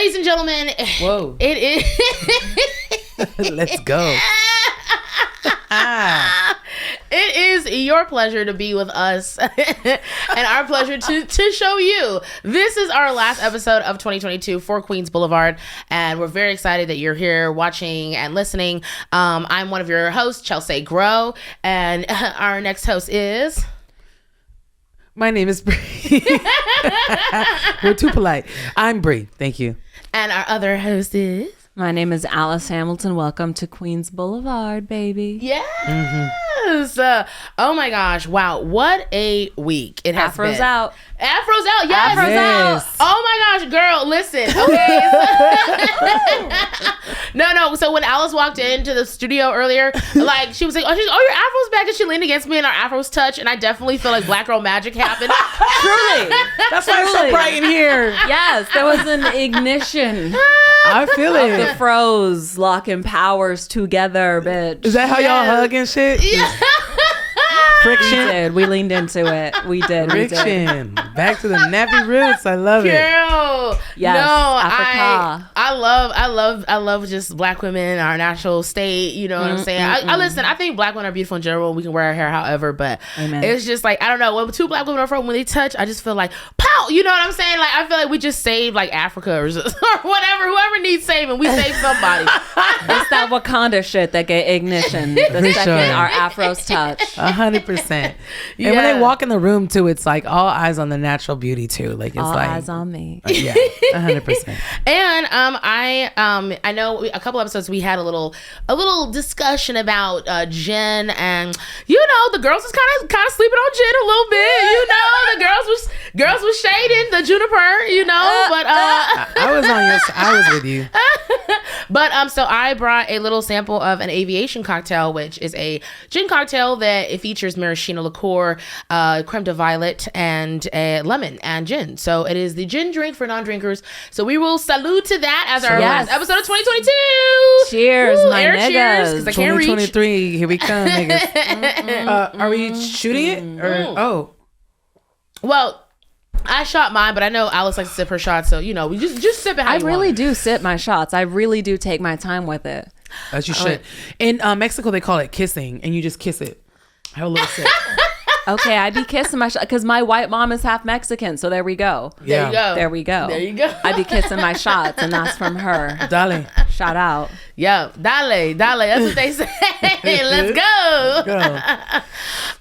Ladies and gentlemen, whoa, it is. Let's go. It is your pleasure to be with us and our pleasure to show you. This is our last episode of 2022 for Queens Boulevard, and we're very excited that you're here watching and listening. I'm one of your hosts, Chelsea Grow, and our next host is... My name is Bree. We're too polite. I'm Bree. Thank you. And our other host is... My name is Alice Hamilton. Welcome to Queens Boulevard, baby. Yes. Oh my gosh. Wow. What a week it has Afros been. out. Afros out. Yes. Afros out. Oh my gosh, girl, listen. Okay. No. So when Alice walked into the studio earlier, like she was like, oh, your Afro's back, and she leaned against me and our Afros touched, and I definitely feel like black girl magic happened. Truly. That's why it's so bright in here. Yes, there was an ignition. I feel it. The froze locking powers together, bitch. Is that how y'all hug and shit? Yeah. Friction. We did. We leaned into it. We did. Friction. Back to the nappy roots. I love it. Girl. Yes, No, Africa. I love just black women, our natural state. You know what I'm saying? I listen. I think black women are beautiful in general. We can wear our hair however, but Amen. It's just like, I don't know. When two black women are from, when they touch, I just feel like pow. You know what I'm saying? Like I feel like we just saved like Africa or whatever. Whoever needs saving, we save somebody. It's that Wakanda shit that get ignition the For second sure. our Afros touch. 100%. And when they walk in the room too, it's like all eyes on the natural beauty too. Like it's All like eyes on me. Yeah, 100%. And I know a couple episodes we had a little discussion about Jen, and the girls was kind of sleeping on Jen a little bit. The girls was shading the Juniper. But I was on your side. I was with you. But so I brought a little sample of an aviation cocktail, which is a gin cocktail that it features maraschino liqueur, creme de violet, and lemon and gin. So it is the gin drink for non-drinkers. So we will salute to that as our last episode of 2022. Cheers, my air niggas. cheers, because I can't reach. 2023, here we come, niggas. Are we shooting it? Or Well, I shot mine, but I know Alice likes to sip her shots, so we just sip it how I you really want. do sip my shots. I really do take my time with it. as you should. In Mexico, they call it kissing, and you just kiss it. Have a little sip. Okay, I be kissing my shot because my white mom is half Mexican, so there we go. Yeah. There we go. There you go. I be kissing my shots, and that's from her. Dale. Shout out. Yo, dale. That's what they say. Let's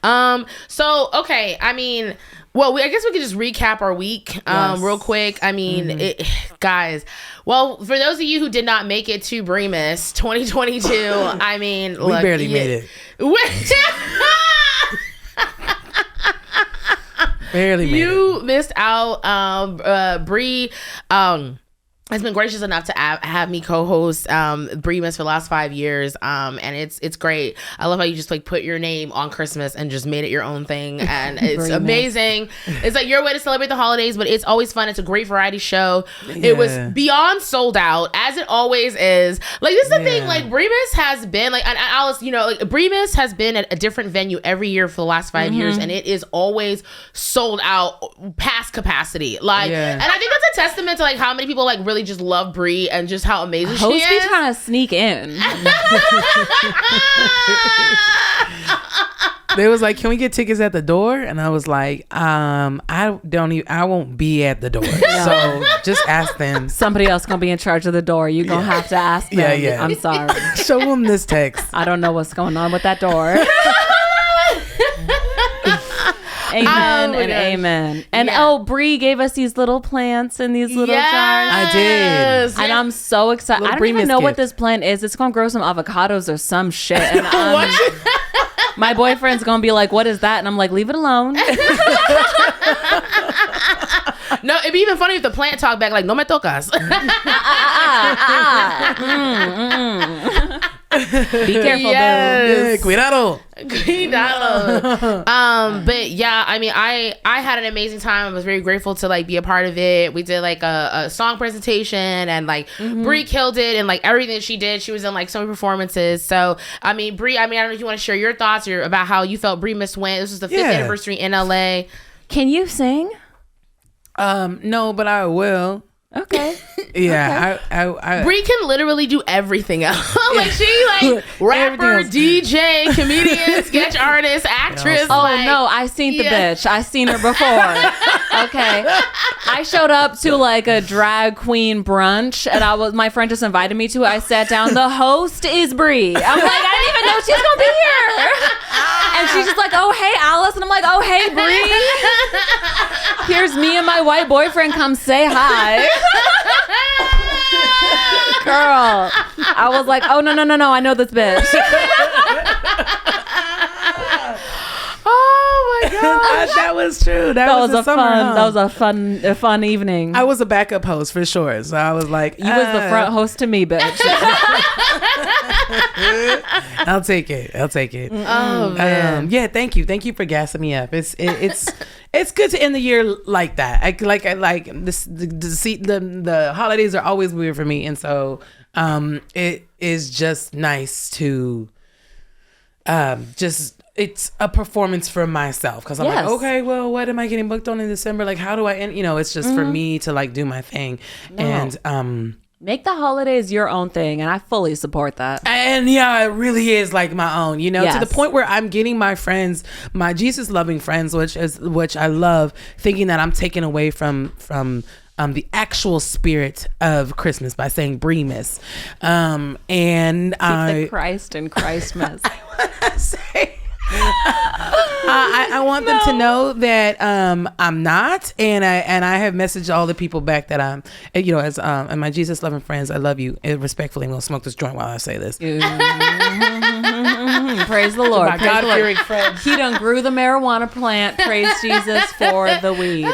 go. So, okay. I mean, well, I guess we could just recap our week real quick. I mean, guys, well, for those of you who did not make it to BRIMAS 2022, I mean, We barely made it. Barely made it. You missed out. Bree has been gracious enough to have me co-host BRIMAS for the last 5 years, and it's great. I love how you just like put your name on Christmas and just made it your own thing, and it's amazing. It's like your way to celebrate the holidays, but it's always fun. It's a great variety show. Yeah. It was beyond sold out, as it always is. Like this is the thing. Like BRIMAS has been like, and Alice, like BRIMAS has been at a different venue every year for the last 5 years, and it is always sold out past capacity. Like, and I think that's a testament to like how many people like really just love Brie and just how amazing she Host be is. trying to sneak in. They was like, "Can we get tickets at the door?" And I was like, I won't be at the door, so just ask them. Somebody else gonna be in charge of the door. You gonna have to ask them. Yeah. I'm sorry. Show them this text. I don't know what's going on with that door. Amen and amen. And Bree gave us these little plants and these little jars. I did. And I'm so excited. Little I don't even BRIMAS know what gift. this plant is. It's gonna grow some avocados or some shit. And my boyfriend's gonna be like, "What is that?" And I'm like, "Leave it alone." No, it'd be even funny if the plant talked back like, "No me tocas." Be careful, Yes. Cuidado. But yeah, I mean, I had an amazing time. I was very grateful to like be a part of it. We did like a song presentation, and like Brie killed it, and like everything that she did, she was in like so many performances. So I mean, Brie, I don't know if you want to share your thoughts or about how you felt BRIMAS went. This was the 5th anniversary in LA. Can you sing? No, but I will. Okay. Yeah, I Brie can literally do everything else. Like she like rapper, Everything else. DJ, comedian, sketch artist, actress. Oh like, no, I seen the yeah. bitch. I seen her before. Okay. I showed up to like a drag queen brunch and my friend just invited me to it. I sat down. The host is Brie. I'm like, I didn't even know she was gonna be here. And she's just like, oh hey Alice. And I'm like, oh hey Brie. Here's me and my white boyfriend. Come say hi. Girl. I was like, oh no, I know this bitch. oh my god. that was true. That was a summer home. That was a fun evening. I was a backup host for sure. So I was like, You was the front host to me, bitch. I'll take it. Oh man. Yeah, thank you for gassing me up. It's good to end the year like that. I like this. The holidays are always weird for me, and so it is just nice to just. It's a performance for myself because I'm like, okay, well, what am I getting booked on in December? Like, how do I end? It's just for me to like do my thing. No. And make the holidays your own thing, and I fully support that. And yeah, it really is like my own, to the point where I'm getting my friends, my Jesus loving friends, which I love, thinking that I'm taking away from the actual spirit of Christmas by saying BRIMAS. And the Christ and Christmas. I want to say. I want them to know that I'm not, and I have messaged all the people back that I'm, as and my Jesus loving friends, I love you. And respectfully, I'm gonna smoke this joint while I say this. Praise the Lord. My God-fearing friends. He done grew the marijuana plant. Praise Jesus for the weed.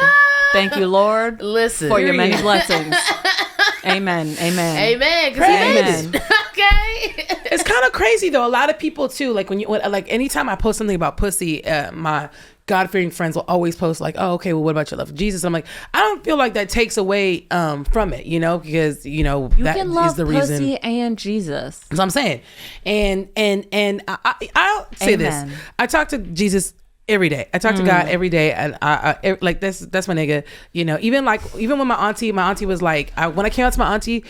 Thank you, Lord. Listen for your many blessings. Amen. Amen. Amen. Okay. It's kind of crazy though. A lot of people too, like anytime I post something about pussy, my God-fearing friends will always post like, oh, okay, well, what about your love for Jesus? I'm like, I don't feel like that takes away from it, because you that can love is the reason. Pussy and Jesus. That's what I'm saying. And I'll say Amen. this. I talk to Jesus every day. I talk to God every day, and I like that's my nigga. Even when my auntie was like, when I came out to my auntie,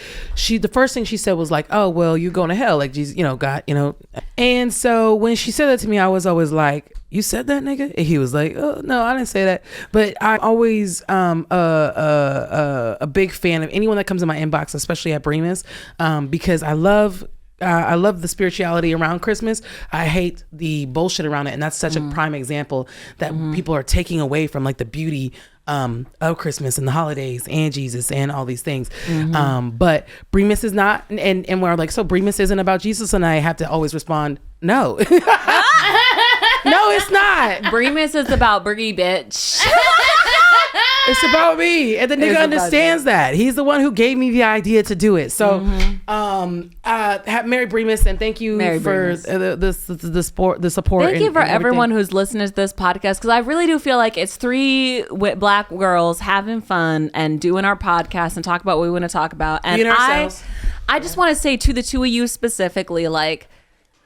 the first thing she said was like, oh well, you're going to hell, like Jesus, God, And so when she said that to me, I was always like, you said that, nigga? And he was like, oh no, I didn't say that. But I'm always a big fan of anyone that comes in my inbox, especially at BRIMAS, because I love the spirituality around Christmas. I hate the bullshit around it. And that's such a prime example that people are taking away from like the beauty of Christmas and the holidays and Jesus and all these things. But BRIMAS is not, and we're like, so BRIMAS isn't about Jesus? And I have to always respond, no. No, it's not. BRIMAS is about Brie, bitch. It's about me, and the nigga understands that. He's the one who gave me the idea to do it. So, Merry BRIMAS, and thank you for the support. Thank you for everyone who's listening to this podcast, because I really do feel like it's three black girls having fun and doing our podcast and talk about what we want to talk about. And I just want to say to the two of you specifically, like,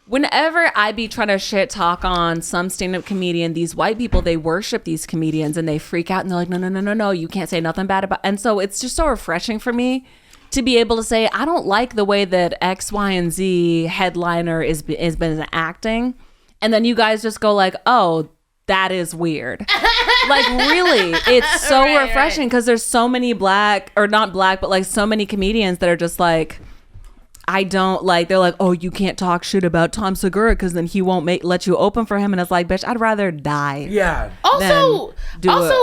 whenever I be trying to shit talk on some stand-up comedian, these white people, they worship these comedians and they freak out and they're like, no, you can't say nothing bad about. And so it's just so refreshing for me to be able to say, I don't like the way that X, Y, and Z headliner is been acting. And then you guys just go like, oh, that is weird. Like, really, it's so refreshing because there's so many so many comedians that are just like, I don't like, they're like, oh, you can't talk shit about Tom Segura because then he won't let you open for him. And it's like, bitch, I'd rather die. Yeah. Also,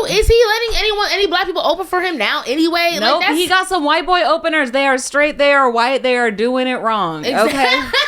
is he letting any black people open for him now anyway? Nope, he got some white boy openers. They are straight, they are white, they are doing it wrong. Exactly.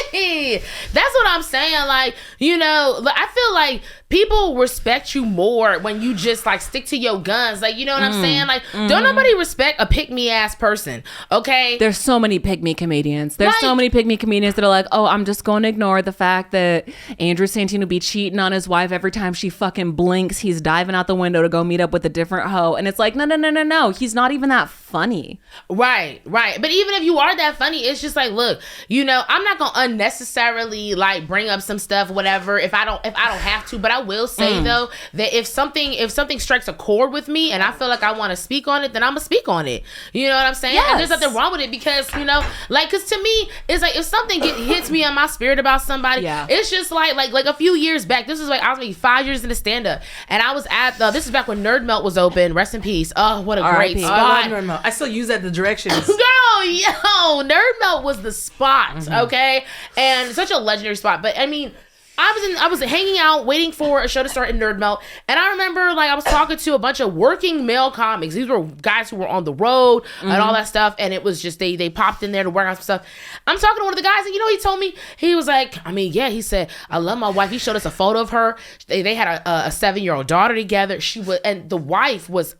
Okay. That's what I'm saying. Like, I feel like people respect you more when you just like stick to your guns. Like, you know what I'm saying? Like, don't nobody respect a pick-me ass person. Okay. There's so many pick-me comedians. There's so many pick-me comedians that are like, oh, I'm just going to ignore the fact that Andrew Santino be cheating on his wife every time she fucking blinks. He's diving out the window to go meet up with a different hoe. And it's like, no. He's not even that funny. Right. But even if you are that funny, it's just like, look, I'm not going to unnecessarily like bring up some stuff, whatever, if I don't have to, but I will say though that if something strikes a chord with me and I feel like I want to speak on it, then I'm gonna speak on it. You know what I'm saying? Yes. And there's nothing wrong with it because because to me it's like if something hits me on my spirit about somebody, it's just like a few years back. This is like I was maybe 5 years into stand up, and I was at this is back when Nerd Melt was open. Rest in peace. Oh, what a great spot! I love Nerd Melt. I still use that the directions. Girl, Nerd Melt was the spot. Okay, and such a legendary spot. But I mean, I was hanging out waiting for a show to start in Nerd Melt, and I remember like I was talking to a bunch of working male comics. These were guys who were on the road and all that stuff, and it was just they popped in there to work on some stuff. I'm talking to one of the guys, and he told me, he was like, he said, I love my wife. He showed us a photo of her. They had a 7-year-old daughter together. And the wife was,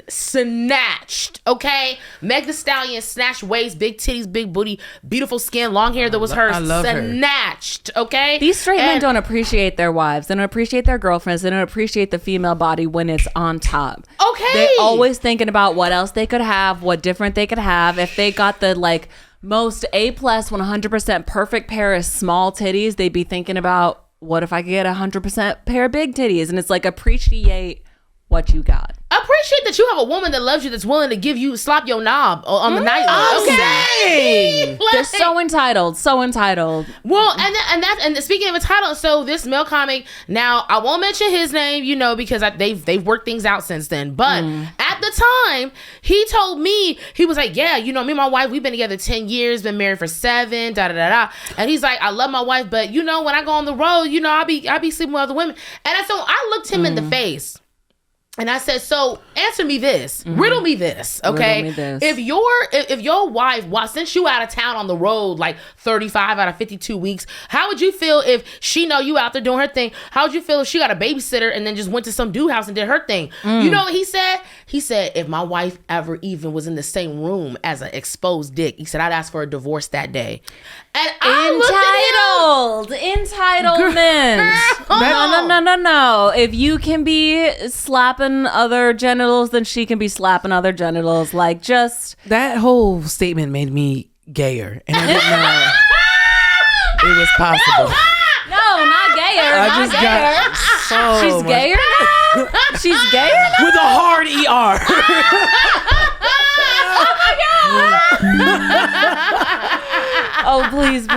snatched. Okay, Meg Thee Stallion, snatched waist, big titties, big booty, beautiful skin, long hair that was hers, snatched. Okay, these straight men don't appreciate their wives. They don't appreciate their girlfriends. They don't appreciate the female body when it's on top. Okay, they're always thinking about what else they could have, what different they could have. If they got the most A+ 100% perfect pair of small titties, they'd be thinking about what if I could get 100% pair of big titties. And it's like, appreciate what you got. Appreciate that you have a woman that loves you, that's willing to give you, slap your knob on the night. Okay, they're so entitled. Well, and speaking of entitled, so this male comic, now I won't mention his name, because they've worked things out since then. But at the time, he told me, he was like, yeah, me and my wife, we've been together 10 years, been married for 7, da da da da. And he's like, I love my wife, but when I go on the road, I'll be sleeping with other women. And so I looked him in the face. And I said, so answer me this, riddle me this, okay? Riddle me this. If your wife sent you out of town on the road like 35 out of 52 weeks, how would you feel if she know you out there doing her thing? How would you feel if she got a babysitter and then just went to some dude house and did her thing? You know what he said? He said, if my wife ever even was in the same room as an exposed dick, he said, I'd ask for a divorce that day. And Entitlement. No. If you can be slapping other genitals, then she can be slapping other genitals. That whole statement made me gayer, and I didn't know it was possible. No, not gayer. She's gayer now? She's gayer now? With a hard ER. Oh, please.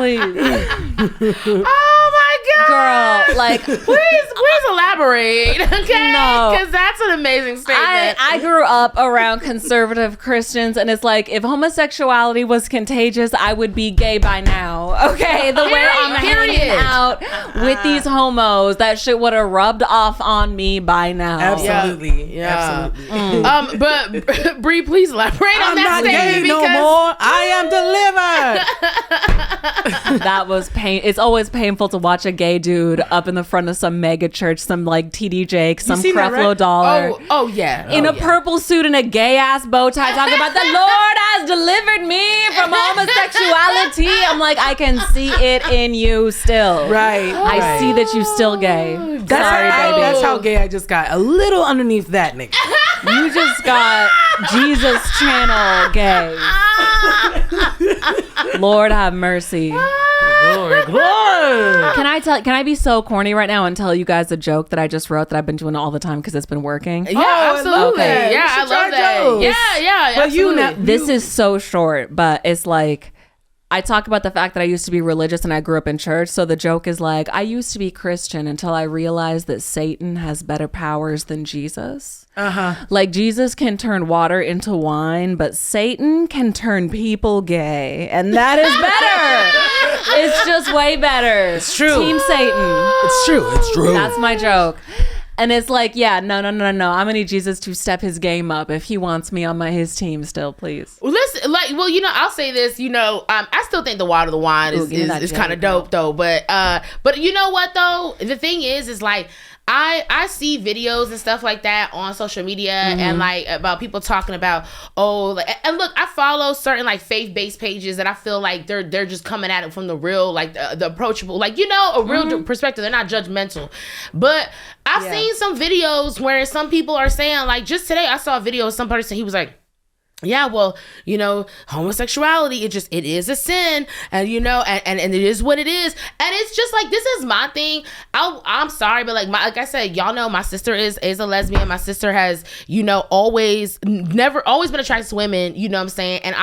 Oh my God, girl! please elaborate, okay? No, because that's an amazing statement. I grew up around conservative Christians, and it's like if homosexuality was contagious, I would be gay by now. Okay, the way I'm hanging out with these homos, that shit would have rubbed off on me by now. Absolutely, absolutely. But Bree, please elaborate on that statement. I'm not gay no more. I am delivered. That was pain. It's always painful to watch a gay dude up in the front of some mega church, some TD Jakes, some Creflo Dollar. Oh yeah. In a purple suit and a gay ass bow tie, talking about the Lord has delivered me from homosexuality. I'm like, I can see it in you still. Right. I see that you still gay. Sorry, baby. That's how gay I just got. A little underneath that, nigga. You just got Jesus channel gay. Lord have mercy. Glory. Can I be so corny right now and tell you guys a joke that I just wrote that I've been doing all the time because it's been working? Yeah, absolutely. Okay. Yeah, I love that. Jokes. Yeah, but absolutely. This is so short, but it's like, I talk about the fact that I used to be religious and I grew up in church. So the joke is like, I used to be Christian until I realized that Satan has better powers than Jesus. Like Jesus can turn water into wine, but Satan can turn people gay. And that is better. It's just way better. It's true. Team Satan. It's true. That's my joke. And it's like, yeah, no. I'm gonna need Jesus to step his game up if he wants me on his team still, please. Well, listen, I'll say this, I still think the water, the wine is kind of dope though. But you know what though? The thing is like, I see videos and stuff like that on social media and about people talking about, and look, I follow certain faith-based pages that I feel like they're just coming at it from the real, the approachable, a real perspective. They're not judgmental. But I've seen some videos where some people are saying, just today I saw a video of some person, he was like, yeah, well, homosexuality, it is a sin, and and it is what it is. And it's just like, this is my thing. I'm sorry, but like I said, y'all know my sister is a lesbian. My sister has, always been attracted to women, you know what I'm saying? And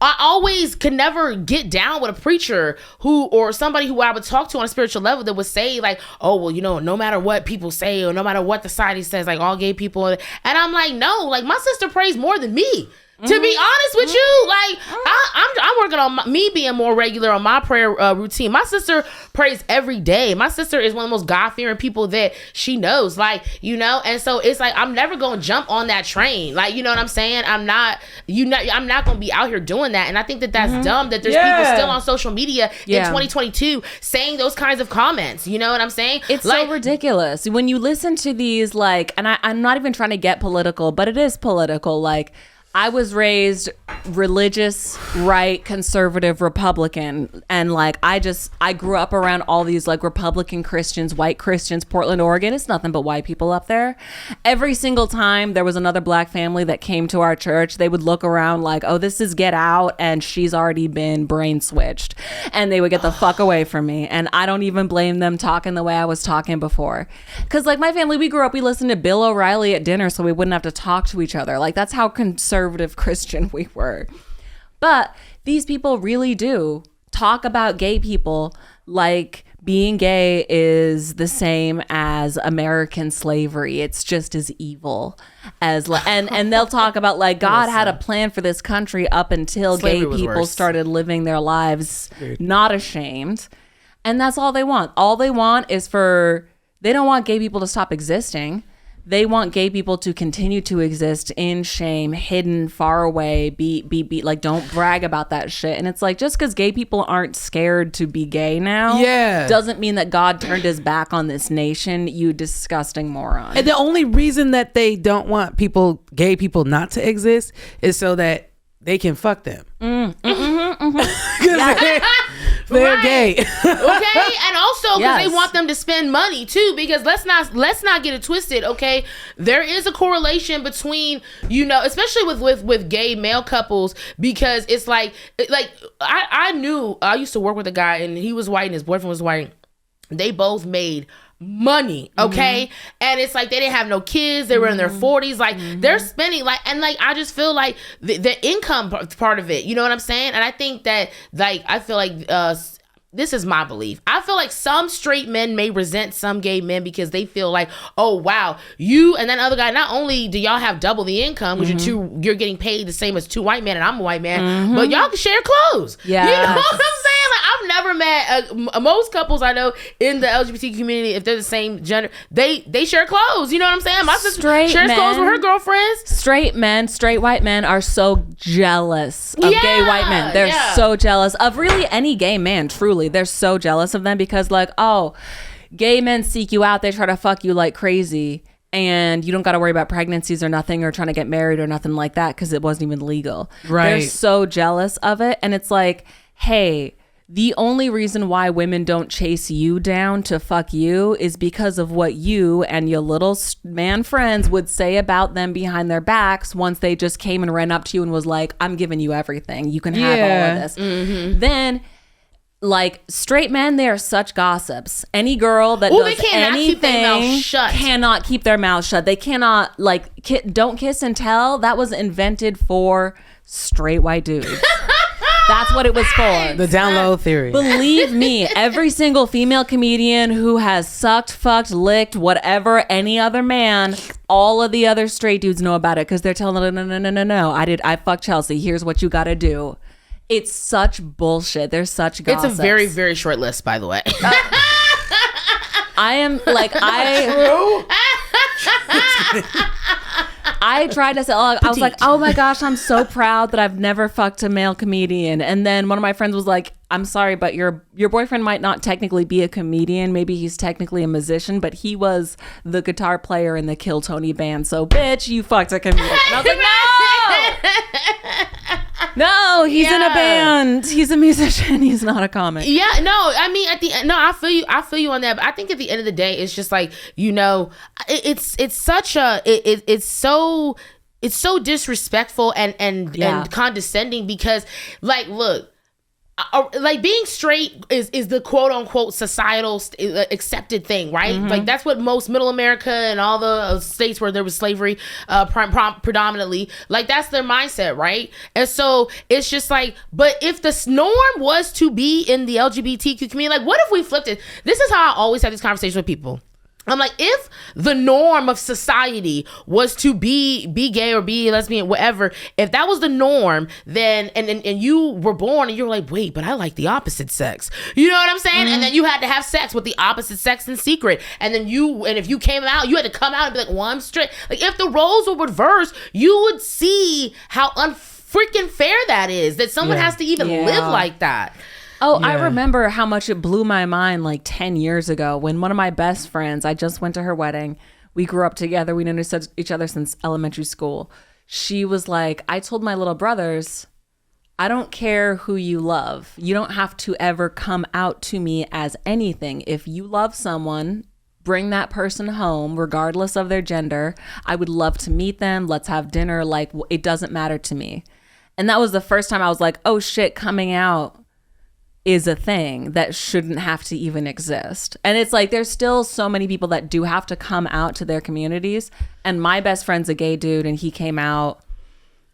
I always could never get down with a preacher or somebody who I would talk to on a spiritual level that would say like, oh, well, no matter what people say or no matter what the society says, like all gay people. And I'm like, no, like my sister prays more than me. To be honest with you, like I'm working on me being more regular on my prayer routine. My sister prays every day. My sister is one of the most God-fearing people that she knows, like, and so it's like, I'm never going to jump on that train. Like, you know what I'm saying? I'm not going to be out here doing that. And I think that that's dumb that there's people still on social media in 2022 saying those kinds of comments. You know what I'm saying? It's like, so ridiculous. When you listen to these, like, and I'm not even trying to get political, but it is political. Like, I was raised religious, right, conservative, Republican. And like, I grew up around all these like Republican Christians, white Christians, Portland, Oregon. It's nothing but white people up there. Every single time there was another black family that came to our church, they would look around like, oh, this is Get Out. And she's already been brain switched. And they would get the fuck away from me. And I don't even blame them talking the way I was talking before. Because like my family, we grew up, we listened to Bill O'Reilly at dinner so we wouldn't have to talk to each other. Like that's how conservative Christian we were. But these people really do talk about gay people like being gay is the same as American slavery. It's just as evil as and they'll talk about like God had a plan for this country up until slavery gay people started living their lives not ashamed. And that's all they want. All they want is they don't want gay people to stop existing. They want gay people to continue to exist in shame, hidden, far away, be like, don't brag about that shit. And it's like, just because gay people aren't scared to be gay now doesn't mean that God turned his back on this nation, you disgusting moron. And the only reason that they don't want gay people not to exist is so that they can fuck them. They're gay. Okay, and also because they want them to spend money too, because let's not get it twisted, okay? There is a correlation between, especially with gay male couples, because it's like I used to work with a guy and he was white and his boyfriend was white. They both made money, okay? And it's like they didn't have no kids, they were in their 40s, like they're spending like, and like I just feel like the income part of it, you know what I'm saying? And I think that like I feel like this is my belief. I feel like some straight men may resent some gay men because they feel like, oh wow, you and that other guy, not only do y'all have double the income, because you're getting paid the same as two white men and I'm a white man, but y'all can share clothes. Yeah, you know what I'm saying? Like I've never met most couples I know in the LGBT community, if they're the same gender, they share clothes. You know what I'm saying? My sister shares clothes with her girlfriends. Straight white men are so jealous of gay white men. They're so jealous of really any gay man, truly. They're so jealous of them because like, oh, gay men seek you out, they try to fuck you like crazy, and you don't got to worry about pregnancies or nothing or trying to get married or nothing like that because it wasn't even legal. Right. They're so jealous of it. And it's like, hey, the only reason why women don't chase you down to fuck you is because of what you and your little man friends would say about them behind their backs once they just came and ran up to you and was like, I'm giving you everything. You can have all of this. Then like straight men, they are such gossips. Any girl that does anything cannot keep their mouth shut. They cannot like don't kiss and tell. That was invented for straight white dudes. That's what it was for. The down low theory. Believe me, every single female comedian who has sucked, fucked, licked, whatever, any other man, all of the other straight dudes know about it because they're telling them, no. I fucked Chelsea. Here's what you got to do. It's such bullshit. There's such gossip. It's a very, very short list, by the way. I am like, I tried to say, I was like, oh my gosh, I'm so proud that I've never fucked a male comedian. And then one of my friends was like, I'm sorry, but your boyfriend might not technically be a comedian. Maybe he's technically a musician, but he was the guitar player in the Kill Tony band. So bitch, you fucked a comedian. And I was like, no, he's in a band. He's a musician. He's not a comic. Yeah, no, I mean, I feel you on that. But I think at the end of the day, it's just like, it's such a, it's so it's so disrespectful and condescending, because like, look, like being straight is the quote unquote societal accepted thing, right? Like that's what most middle America and all the states where there was slavery predominantly, like that's their mindset, right? And so it's just like, but if the norm was to be in the LGBTQ community, like what if we flipped it? This is how I always have these conversations with people. I'm like, if the norm of society was to be gay or be lesbian, whatever, if that was the norm, then and you were born and you were like, wait, but I like the opposite sex. You know what I'm saying? And then you had to have sex with the opposite sex in secret. And then if you came out, you had to come out and be like, well, I'm straight. Like if the roles were reversed, you would see how unfreaking fair that is, that someone has to even live like that. Oh, yeah. I remember how much it blew my mind like 10 years ago when one of my best friends, I just went to her wedding. We grew up together. We knew each other since elementary school. She was like, I told my little brothers, I don't care who you love. You don't have to ever come out to me as anything. If you love someone, bring that person home, regardless of their gender. I would love to meet them. Let's have dinner. Like, it doesn't matter to me. And that was the first time I was like, oh shit, coming out is a thing that shouldn't have to even exist. And it's like, there's still so many people that do have to come out to their communities. And my best friend's a gay dude, and he came out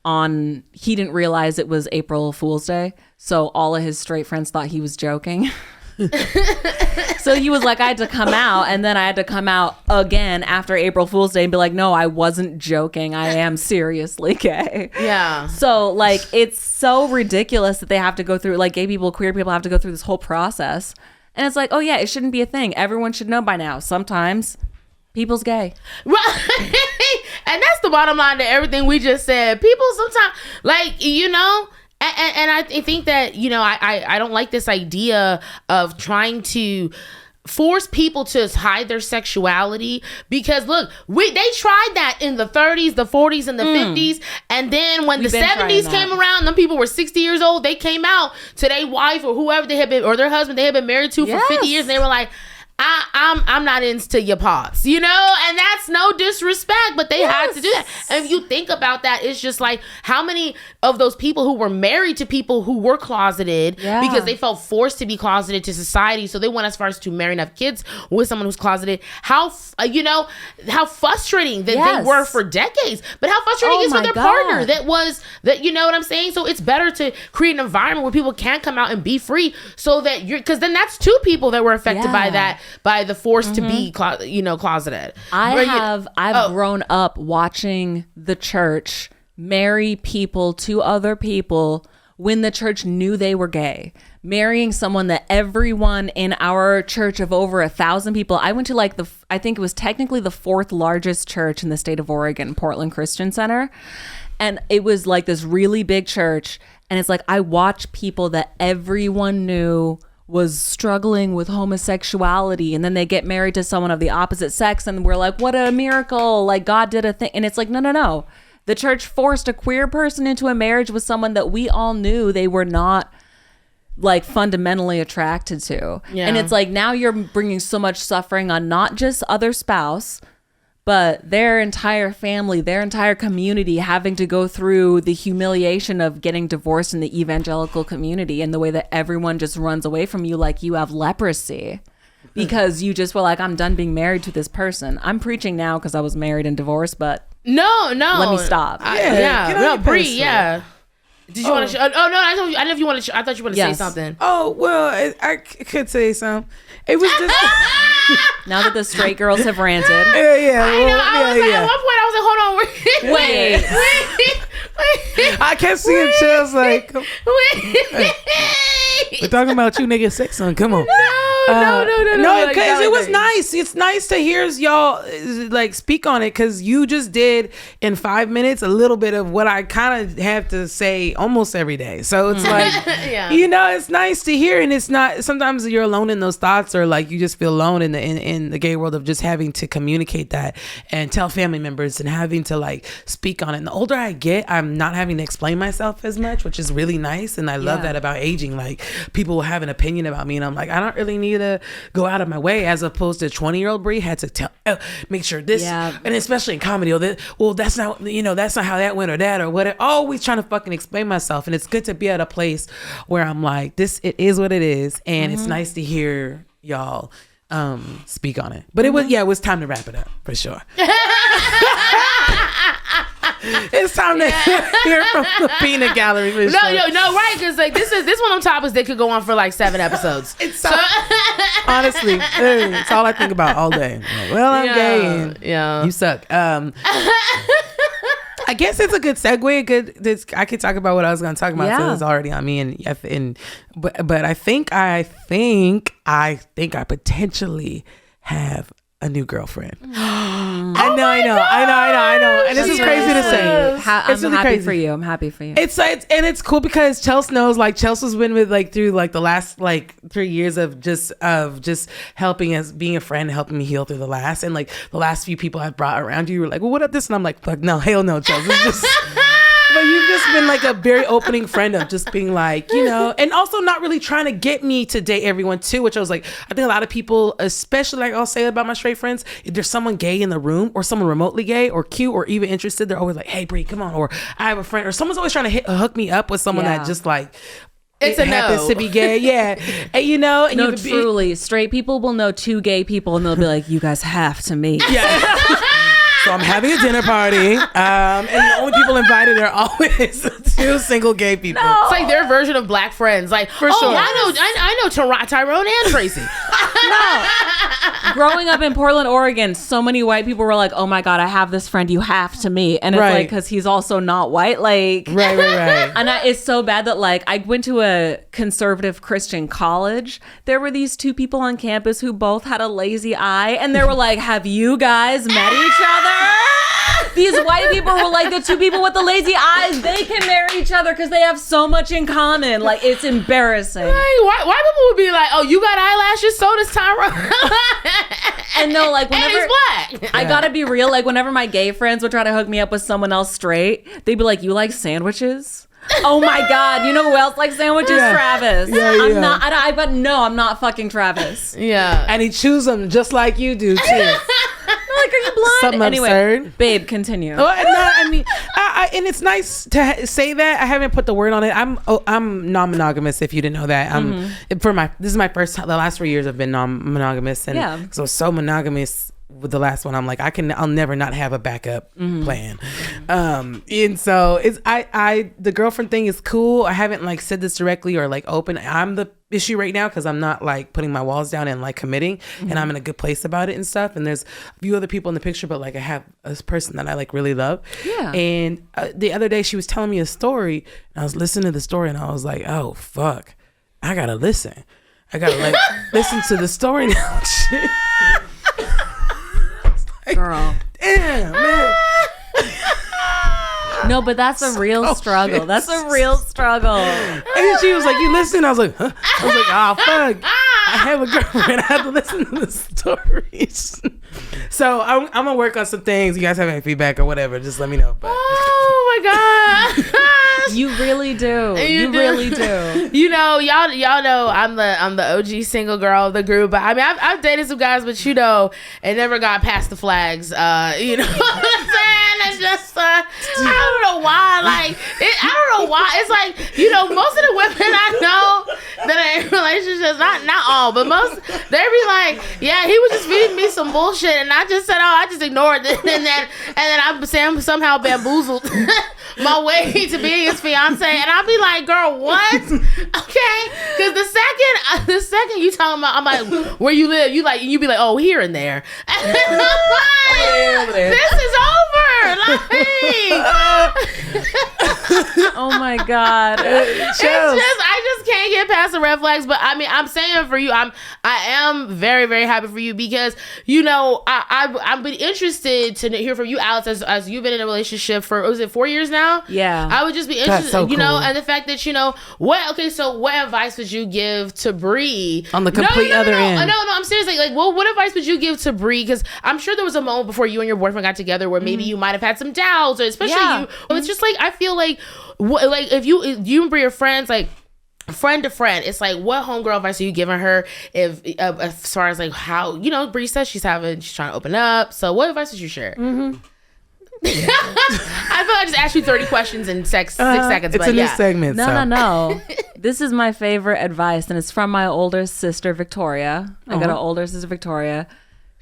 he didn't realize it was April Fool's Day. So all of his straight friends thought he was joking. So he was like, I had to come out, and then I had to come out again after April Fool's Day and be like, no, I wasn't joking. I am seriously gay. Yeah. So like, it's so ridiculous that they have to go through, like gay people, queer people have to go through this whole process. And it's like, oh yeah, it shouldn't be a thing. Everyone should know by now. Sometimes people's gay. Right. And that's the bottom line to everything we just said. People sometimes, like, you know, and I think that, you know, I don't like this idea of trying to force people to hide their sexuality, because look, they tried that in the 30s, the 40s, and the 50s, and then when the 70s came around, them people were 60 years old, they came out to their wife or whoever they had been, or their husband they had been married to for 50 years, and they were like, I'm not into your parts, you know, and that's no disrespect, but they had to do that. And if you think about that, it's just like, how many of those people who were married to people who were closeted because they felt forced to be closeted to society, so they went as far as to marry and have kids with someone who's closeted, how frustrating that they were for decades, but how frustrating is for their partner that you know what I'm saying? So it's better to create an environment where people can come out and be free, so that because then that's two people that were affected by that, by the force to be closeted. I've grown up watching the church marry people to other people when the church knew they were gay, marrying someone that everyone in our church of over 1,000 people, I went to like I think it was technically the 4th largest church in the state of Oregon, Portland Christian Center. And it was like this really big church. And it's like, I watched people that everyone knew was struggling with homosexuality, and then they get married to someone of the opposite sex, and we're like, what a miracle, like God did a thing. And it's like, no, the church forced a queer person into a marriage with someone that we all knew they were not like fundamentally attracted to. And it's like, now you're bringing so much suffering on not just other spouse, but their entire family, their entire community having to go through the humiliation of getting divorced in the evangelical community, and the way that everyone just runs away from you like you have leprosy because you just were like, I'm done being married to this person. I'm preaching now because I was married and divorced, but no, let me stop. Bree, Did you want to? Oh no, I don't know if you want to. I thought you wanted to say something. Oh well, I could say something. It was just now that the straight girls have ranted. Yeah. I know. At one point, I was like, hold on, wait. I kept seeing Chels like, we're talking about you, nigga. Say something. Come on. No, because it was nice. It's nice to hear y'all like speak on it, because you just did in 5 minutes a little bit of what I kind of have to say almost every day. So it's like, you know, it's nice to hear, and it's not. Sometimes you're alone in those thoughts, or like you just feel alone in the gay world of just having to communicate that and tell family members and having to like speak on it. And the older I get, I'm not having to explain myself as much, which is really nice, and I love that about aging. Like, people will have an opinion about me, and I'm like, I don't really need you to go out of my way, as opposed to 20-year-old Brie had to make sure this, and especially in comedy, that's not how that went, or that, or whatever. Always trying to fucking explain myself. And it's good to be at a place where I'm like, it is what it is, and it's nice to hear y'all speak on it. But it was time to wrap it up for sure. It's time to hear from the peanut gallery. For sure. Right? Because like this one of them topics that could go on for like 7 episodes. Honestly, it's all I think about all day. Like, well, I'm gay. And you suck. I guess it's a good segue. I could talk about what I was going to talk about. So it's already on me, but I think I potentially have a new girlfriend. I know. And this is crazy to say. I'm happy for you. I'm happy for you. It's cool because Chelsea knows, like, Chelsea's been with, like, through like the last like 3 years of just helping us, being a friend, helping me heal through the last, and like the last few people I've brought around you were like, well, what up this? And I'm like, fuck no, hell no, Chelsea. It's just but you've just been like a very opening friend of just being like, and also not really trying to get me to date everyone too, which I was like, I think a lot of people, especially like I'll say about my straight friends, if there's someone gay in the room or someone remotely gay or cute or even interested, they're always like, hey Brie, come on, or I have a friend, or someone's always trying to hook me up with someone that just like, it happens to be gay, and and truly, straight people will know 2 gay people and they'll be like, you guys have to meet. So I'm having a dinner party, and the only people invited are always 2 single gay people. No. It's like their version of Black Friends. Like, for sure. I know Tyrone and Tracy. No. Growing up in Portland, Oregon, so many white people were like, oh my God, I have this friend you have to meet. And it's like, because he's also not white. Like, right. And it's so bad that, like, I went to a conservative Christian college. There were these 2 people on campus who both had a lazy eye. And they were like, have you guys met each other? These white people were like, the 2 people with the lazy eyes, they can marry each other because they have so much in common. Like, it's embarrassing. Like, white people would be like, oh, you got eyelashes, so does Tyrone. And no, like, whenever, and he's black. I gotta be real, like, whenever my gay friends would try to hook me up with someone else straight, they'd be like, you like sandwiches? Oh my God, you know who else likes sandwiches? Travis. I'm not fucking Travis. Yeah. And he chews them just like you do too. Like, are you blind? Something anyway, absurd. Babe, continue. And it's nice to say that. I haven't put the word on it. I'm non-monogamous, if you didn't know that. This is my first, the last 3 years I've been non-monogamous, and so monogamous with the last one. I'm like, I'll never not have a backup plan. And so the girlfriend thing is cool. I haven't like said this directly or like open. I'm the issue right now because I'm not like putting my walls down and like committing, and I'm in a good place about it and stuff. And there's a few other people in the picture, but like I have a person that I like really love. Yeah. And the other day she was telling me a story, and I was listening to the story, and I was like, oh fuck, I gotta listen. I gotta like listen to the story now. Shit. Girl. Damn, man. No, but that's a real struggle. Shit. That's a real struggle. And then she was like, you listen? I was like, huh? I was like, oh, fuck. I have a girlfriend. I have to listen to the stories. So I'm going to work on some things. You guys have any feedback or whatever, just let me know. But. Oh, my God. You really do. You really do. You know, y'all know I'm the OG single girl of the group. But I mean, I've dated some guys, but it never got past the flags. You know what I'm saying? It's just I don't know why. I don't know why. It's like, most of the women I know that are in relationships, not all, but most, they be like, yeah, he was just feeding me some bullshit, and I just said, I just ignored it, and then I'm somehow bamboozled my way to being his fiance, and I'll be like, girl, what? Okay, because the second you talking about, I'm like, where you live? You be like, oh, here and there. And I'm like, this is over. Oh my God. I just can't get past the red flags. But I mean, I'm saying for you, I am very, very happy for you because I've been interested to hear from you, Alex, as you've been in a relationship for, was it 4 years now? Yeah. I would just be interested, so cool. And the fact that what advice would you give to Bree on the complete other end? No, I'm seriously like, what advice would you give to Bree? Because I'm sure there was a moment before you and your boyfriend got together where maybe you might have had some doubts, or especially you. It's just like, I feel like if you and Bree are friends, like, friend to friend, it's like, what homegirl advice are you giving her if as far as like how, Bree says she's trying to open up. So what advice did you share? Mm-hmm. I feel like I just asked you 30 questions in 6 seconds. It's but a new segment. No. This is my favorite advice, and it's from my older sister, Victoria. I got an older sister, Victoria.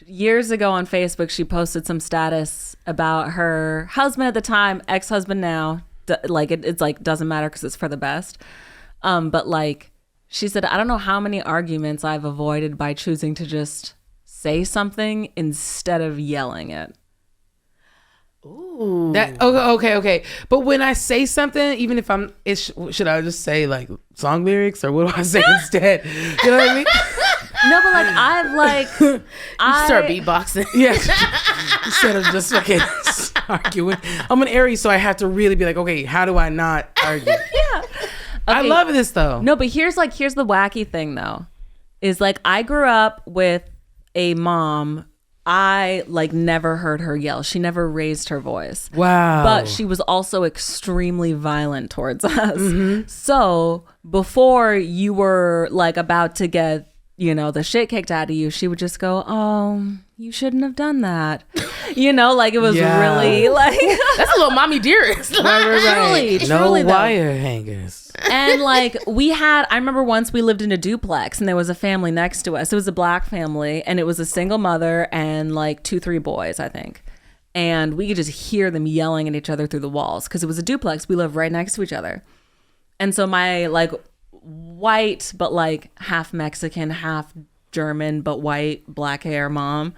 Years ago on Facebook, she posted some status about her husband at the time, ex-husband now. Like it's like doesn't matter because it's for the best. But like she said, I don't know how many arguments I've avoided by choosing to just say something instead of yelling it. Ooh. Okay. But when I say something, even if should I just say like song lyrics or what do I say instead? You know what I mean? No, but like I've start beatboxing. Yeah. Instead of just fucking arguing. I'm an Aries, so I have to really be like, okay, how do I not argue? Yeah. Okay. I love this though. No, but here's the wacky thing though, is like I grew up with a mom. I like never heard her yell. She never raised her voice. Wow. But she was also extremely violent towards us. Mm-hmm. So before you were like about to get, the shit kicked out of you, she would just go, oh, you shouldn't have done that. Like it was really like that's a little mommy dearest. Truly, no though. wire hangers. And like I remember once we lived in a duplex and there was a family next to us. It was a black family and it was a single mother and like 2-3 boys, I think. And we could just hear them yelling at each other through the walls because it was a duplex. We lived right next to each other. And so my like white, but like half Mexican, half German, but white, black hair mom,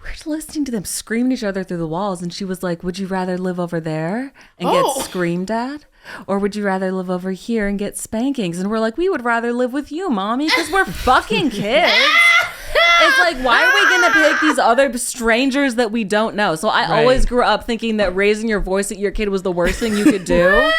we're just listening to them scream at each other through the walls. And she was like, would you rather live over there and get screamed at? Or would you rather live over here and get spankings? And we're like, we would rather live with you, mommy, because we're fucking kids. It's like, why are we going to pick these other strangers that we don't know? So I always grew up thinking that raising your voice at your kid was the worst thing you could do.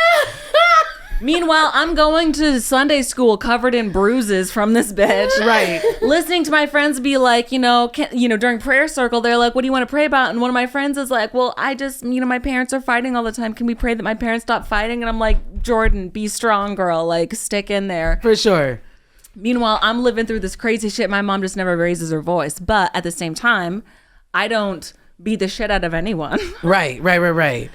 Meanwhile, I'm going to Sunday school covered in bruises from this bitch. Right. Listening to my friends be like, during prayer circle, they're like, what do you want to pray about? And one of my friends is like, well, I just, my parents are fighting all the time. Can we pray that my parents stop fighting? And I'm like, Jordan, be strong, girl. Like, stick in there. For sure. Meanwhile, I'm living through this crazy shit. My mom just never raises her voice. But at the same time, I don't beat the shit out of anyone. Right.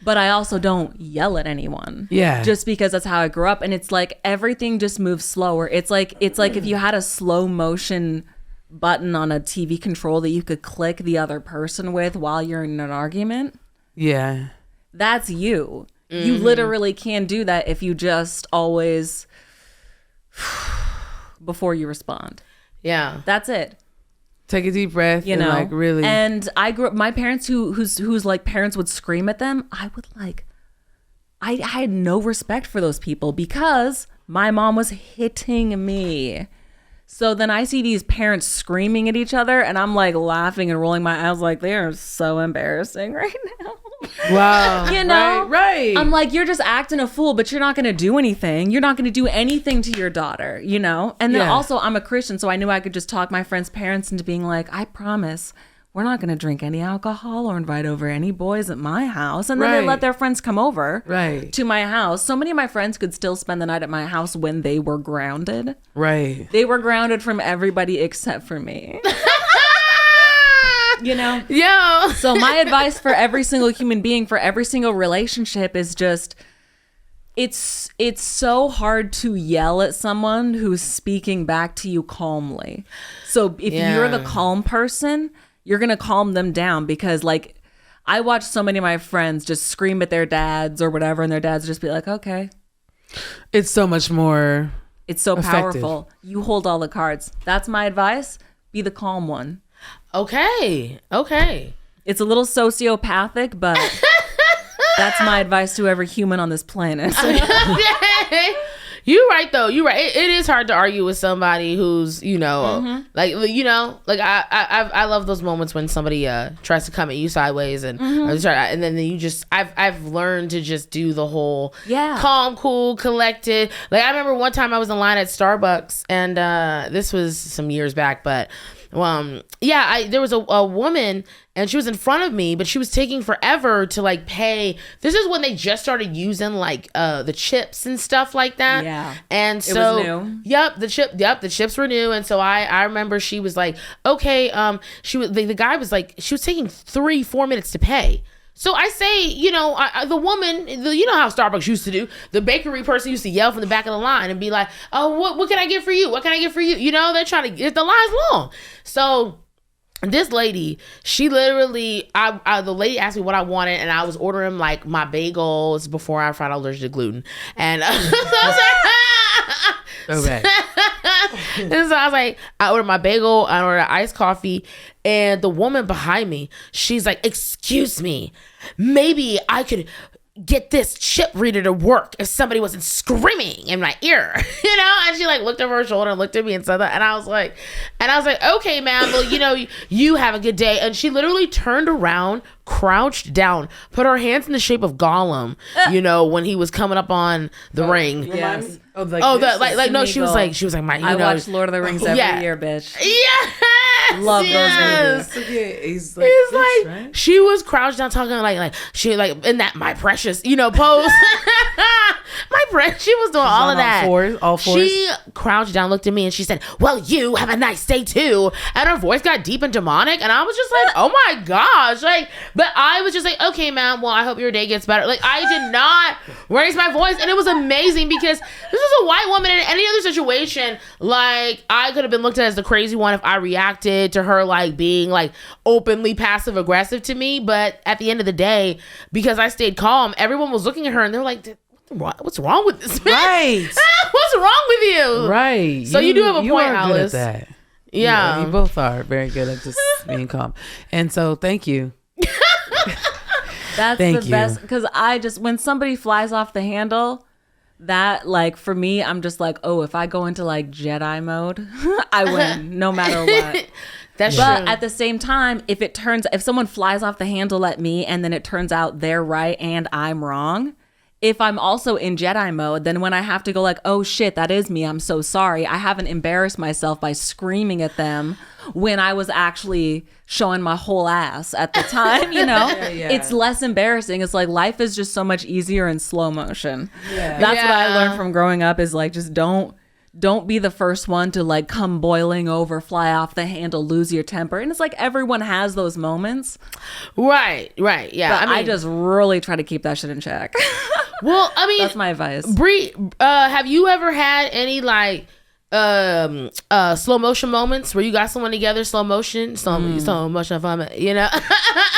But I also don't yell at anyone. Yeah. Just because that's how I grew up. And it's like everything just moves slower. It's like if you had a slow motion button on a TV control that you could click the other person with while you're in an argument. Yeah. That's you. Mm-hmm. You literally can do that if you just always before you respond. Yeah. That's it. Take a deep breath, and like really. And I grew up, my parents whose like parents would scream at them, I had no respect for those people because my mom was hitting me. So then I see these parents screaming at each other and I'm like laughing and rolling my eyes like they are so embarrassing right now. Wow. Right. I'm like, you're just acting a fool, but you're not going to do anything. You're not going to do anything to your daughter, And then also I'm a Christian, so I knew I could just talk my friends' parents into being like, I promise we're not going to drink any alcohol or invite over any boys at my house. And then they let their friends come over to my house. So many of my friends could still spend the night at my house when they were grounded. Right. They were grounded from everybody except for me. Yeah. So my advice for every single human being, for every single relationship is just, it's so hard to yell at someone who's speaking back to you calmly. So if you're the calm person, you're going to calm them down because like I watch so many of my friends just scream at their dads or whatever. And their dads just be like, okay. It's so much more. It's so effective. powerful. You hold all the cards. That's my advice. Be the calm one. Okay. It's a little sociopathic, but that's my advice to every human on this planet. You're right though. You're right. It is hard to argue with somebody who's, like I love those moments when somebody tries to come at you sideways and then you just I've learned to just do the whole calm, cool, collected. Like I remember one time I was in line at Starbucks and this was some years back, but there was a woman and she was in front of me, but she was taking forever to like pay. This is when they just started using like the chips and stuff like that. Yeah. And so it was new. the chips were new. And so I remember she was like, okay, the guy was like, she was taking 3-4 minutes to pay. So I say, you know, the woman, you know how Starbucks used to do. The bakery person used to yell from the back of the line and be like, oh, what can I get for you? What can I get for you? You know, they're trying to get the lines long. So this lady, she literally, the lady asked me what I wanted, and I was ordering like my bagels before I found out allergic to gluten. And Okay. And so I was like, I ordered my bagel, I ordered iced coffee, and the woman behind me, she's like, excuse me, maybe I could get this chip reader to work if somebody wasn't screaming in my ear, you know? And she like looked over her shoulder and looked at me and said that. And I was like, okay, ma'am, well, you know, you have a good day. And she literally turned around, crouched down, put her hands in the shape of Gollum, you know, when he was coming up on the ring. Yes. She was like, my, I watch Lord of the Rings every year, bitch. Yeah. Love those movies. Yeah, he's like, right? She was crouched down talking like she like in that my precious, you know, pose. My precious, she was doing all of that. All fours. She crouched down, looked at me, and she said, well, you have a nice day too. And her voice got deep and demonic, and I was just like, oh my gosh. Like, but I was just like, okay, ma'am, well, I hope your day gets better. Like, I did not raise my voice, and it was amazing because this was a white woman. In any other situation, like, I could have been looked at as the crazy one if I reacted to her like being like openly passive aggressive to me. But at the end of the day, because I stayed calm, everyone was looking at her and they're like, what's wrong with this man? Right. What's wrong with you? Right. So you do have a point, are Alice. good at that. Yeah. You both are very good at just being calm. And so thank you. That's the best, because when somebody flies off the handle, that like for me, I'm just like, oh, if I go into like Jedi mode, I win no matter what. That's but true. at the same time, if someone flies off the handle at me and then it turns out they're right and I'm wrong, if I'm also in Jedi mode, then when I have to go like, oh shit, that is me, I'm so sorry, I haven't embarrassed myself by screaming at them when I was actually showing my whole ass at the time, you know? It's less embarrassing. It's like life is just so much easier in slow motion. That's what I learned from growing up, is like, just don't be the first one to like come boiling over, fly off the handle, lose your temper. And it's like everyone has those moments. Right. Yeah. But I just really try to keep that shit in check. Well, I mean, that's my advice. Brie, have you ever had any like slow motion moments where you got someone together, slow motion fun, you know?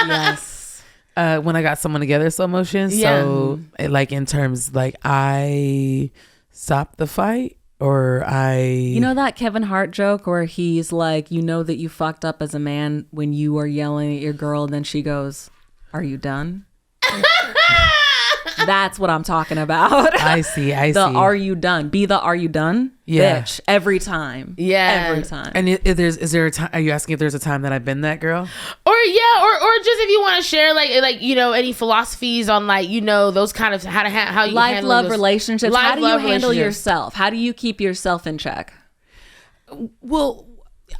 Yes. When I got someone together, slow motion. So like in terms like I stopped the fight, or you know that Kevin Hart joke where he's like, you know that you fucked up as a man when you are yelling at your girl and then she goes, are you done? That's what I'm talking about. I see. Are you done? Be the are you done? Yeah. Bitch. Every time. Yeah. Every time. And is there a time? Are you asking if there's a time that I've been that girl? Or just if you want to share like you know any philosophies on like you know those kind of how you life, handle love, those, relationships. life, how do you love, handle yourself? How do you keep yourself in check? Well,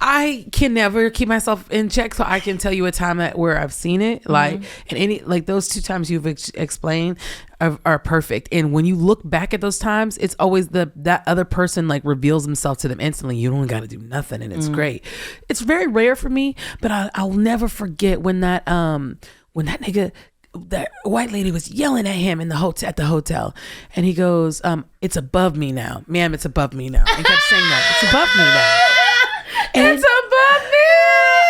I can never keep myself in check, so I can tell you a time where I've seen it, like, and any like those 2 times you've explained are perfect. And when you look back at those times, it's always that other person like reveals himself to them instantly. You don't got to do nothing, and it's great. It's very rare for me, but I'll never forget when that nigga, that white lady was yelling at him at the hotel, and he goes, "It's above me now, ma'am. It's above me now." And kept saying that, "It's above me now." And it's above me.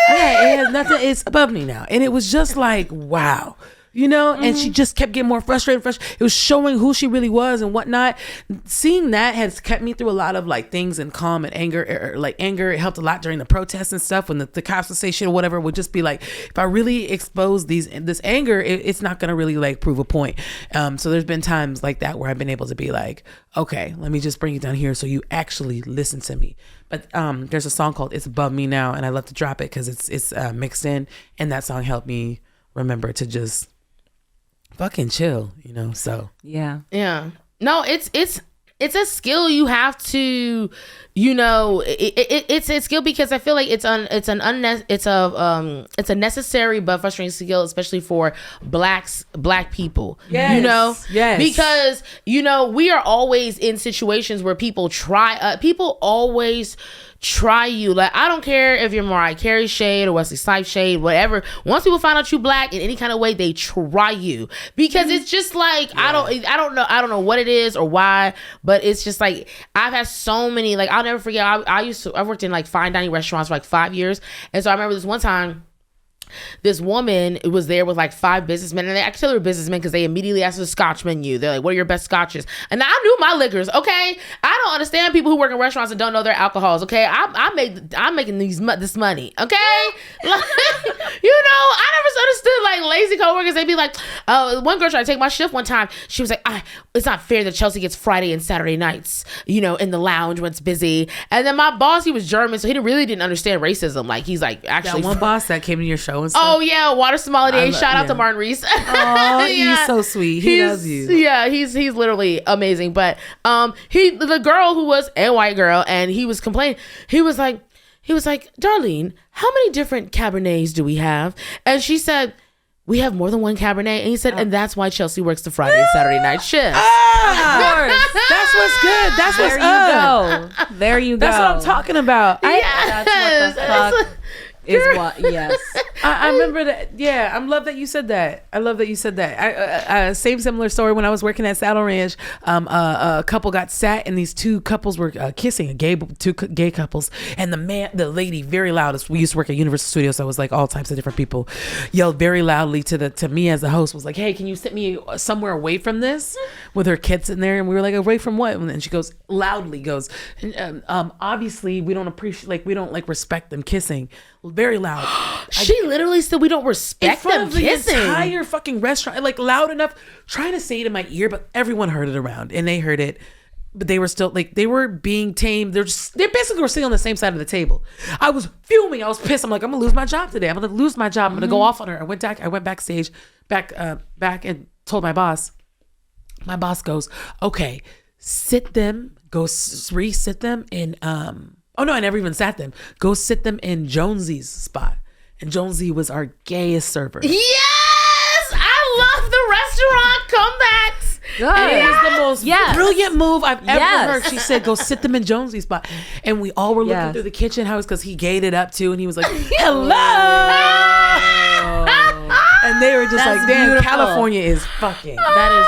Yeah, it has nothing. It's above me now. And it was just like, wow, you know, and she just kept getting more frustrated. It was showing who she really was and whatnot. Seeing that has kept me through a lot of like things and calm and anger, anger. It helped a lot during the protests and stuff when the cops would say shit or whatever. Would just be like, if I really expose this anger, it's not going to really like prove a point. So there's been times like that where I've been able to be like, okay, let me just bring it down here so you actually listen to me. But there's a song called "It's Above Me Now," and I love to drop it because it's mixed in, and that song helped me remember to just fucking chill, you know. So yeah. No, it's a skill you have to you know, it's skill because I feel like it's a necessary but frustrating skill, especially for black people. Yes. You know, yes, because you know we are always in situations where people always try you. Like, I don't care if you're Mariah Carey shade or Wesley Snipes shade, whatever. Once people find out you black in any kind of way, they try you because it's just like I don't know what it is or why, but it's just like I've had so many. Like, I'll never forget. I worked in like fine dining restaurants for like 5 years, and so I remember this one time. This woman was there with like 5 businessmen, and I could tell they were businessmen because they immediately asked for the Scotch menu. They're like, "What are your best Scotches?" And I knew my liquors. Okay, I don't understand people who work in restaurants and don't know their alcohols. Okay, I'm making this money. Okay, like, you know, I never understood like lazy coworkers. They'd be like, one girl tried to take my shift one time. She was like, "It's not fair that Chelsea gets Friday and Saturday nights, you know, in the lounge when it's busy." And then my boss, he was German, so he really didn't understand racism. Like, he's like, actually, that one boss that came to your show. Oh yeah, Water Sommelier. Shout out to Martin Reese. Oh, yeah. He's so sweet. He loves you. Yeah, he's literally amazing. But the girl who was a white girl, and he was complaining. He was like, Darlene, how many different Cabernets do we have? And she said, we have more than one Cabernet. And he said, and that's why Chelsea works the Friday and Saturday night shifts. That's what's good. That's what's up. There you go. That's what I'm talking about. That's what the fuck. Is what? Yes, I remember that. Yeah, I love that you said that. Same similar story when I was working at Saddle Ranch. A couple got sat, and these 2 couples were kissing. Two gay couples, and the lady, very loud. We used to work at Universal Studios, so it was like all types of different people, yelled very loudly to me as the host. Was like, "Hey, can you sit me somewhere away from this?" With her kids in there, and we were like, "Away from what?" And she loudly goes, "Obviously, we don't respect them kissing." Very loud. She literally said we don't respect them kissing. The entire fucking restaurant, like loud enough, trying to say it in my ear, but everyone heard it around, and they heard it. But they were still like, they were being tamed. They basically were sitting on the same side of the table. I was fuming. I was pissed. I'm like, I'm gonna lose my job today. I'm gonna lose my job. I'm gonna go off on her. I went backstage, back and told my boss. My boss goes, okay, sit them. Go re-sit them in Oh no, I never even sat them. Go sit them in Jonesy's spot. And Jonesy was our gayest server. Yes! I love the restaurant comebacks. Good. It was the most brilliant move I've ever heard. She said, go sit them in Jonesy's spot. And we all were looking through the kitchen house because he gayed it up too. And he was like, hello! And they were just like, damn, beautiful. California is fucking. That is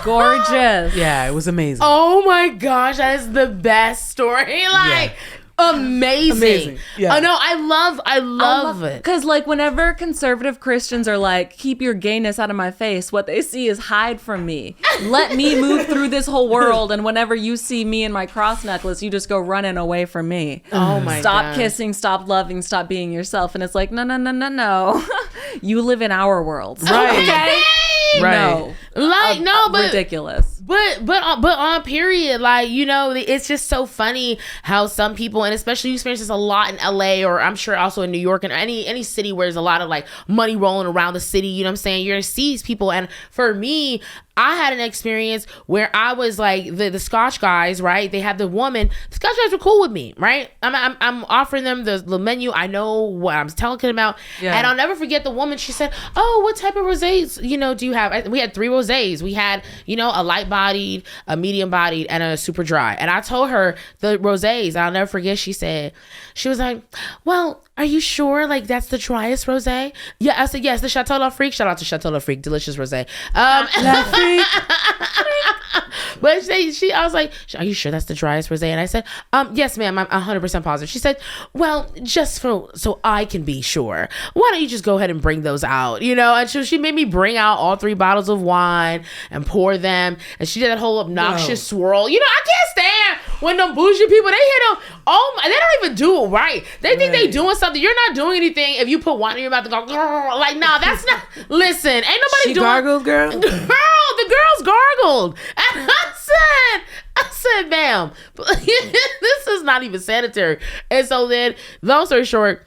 gorgeous. Yeah, it was amazing. Oh my gosh, that is the best story. Like, amazing. Yeah. No, I love it. Because like whenever conservative Christians are like, keep your gayness out of my face, what they see is hide from me. Let me move through this whole world, and whenever you see me in my cross necklace, you just go running away from me. Oh my God. Stop kissing, stop loving, stop being yourself. And it's like, no. You live in our world. Right. Okay? Right. No. But ridiculous. But on period, like, you know, it's just so funny how some people, and especially you experience this a lot in LA, or I'm sure also in New York and any city where there's a lot of like money rolling around the city, you know what I'm saying? You're gonna see these people. And for me, I had an experience where I was like the Scotch guys, right? They had the woman. The Scotch guys were cool with me, right? I'm offering them the menu. I know what I'm talking about, and I'll never forget the woman. She said, "Oh, what type of rosés, you know, do you have?" We had 3 rosés. We had, you know, a light bodied, a medium bodied, and a super dry. And I told her the rosés. I'll never forget. She was like, "Well, are you sure? Like that's the driest rosé?" Yeah, I said yes. The Chateau Lafrique. Shout out to Chateau Lafrique, delicious rosé. But I was like, "Are you sure that's the driest rosé?" And I said, "Yes, ma'am. I'm 100% positive." She said, "Well, just so I can be sure, why don't you just go ahead and bring those out?" You know, and she made me bring out all 3 bottles of wine and pour them, and she did that whole obnoxious swirl. You know, I can't stand when them bougie people, they hit them. Oh, they don't even do it right. They think they doing something. You're not doing anything if you put wine in your mouth and go, like, nah, that's not. Listen, ain't nobody doing. Gargled, girl. Girl, the girls gargled, and I said, "Ma'am, this is not even sanitary." And so then, long story short,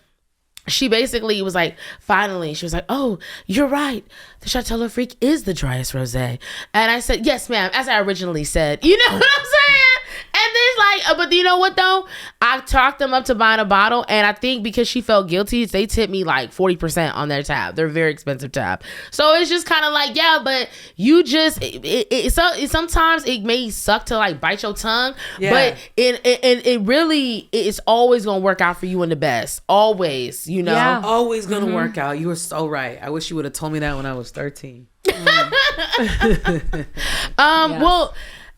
she basically was like, finally, she was like, "Oh, you're right. The Chateau Lafrique is the driest rosé." And I said, "Yes, ma'am," as I originally said. You know what I'm saying? And there's like but you know what though? I talked them up to buying a bottle, and I think because she felt guilty, they tipped me like 40% on their tab. They're very expensive tab. So it's just kind of like, yeah, but you just sometimes it may suck to like bite your tongue, but it really is always gonna work out for you in the best. Always, you know, always gonna work out. You were so right. I wish you would have told me that when I was 13. Well.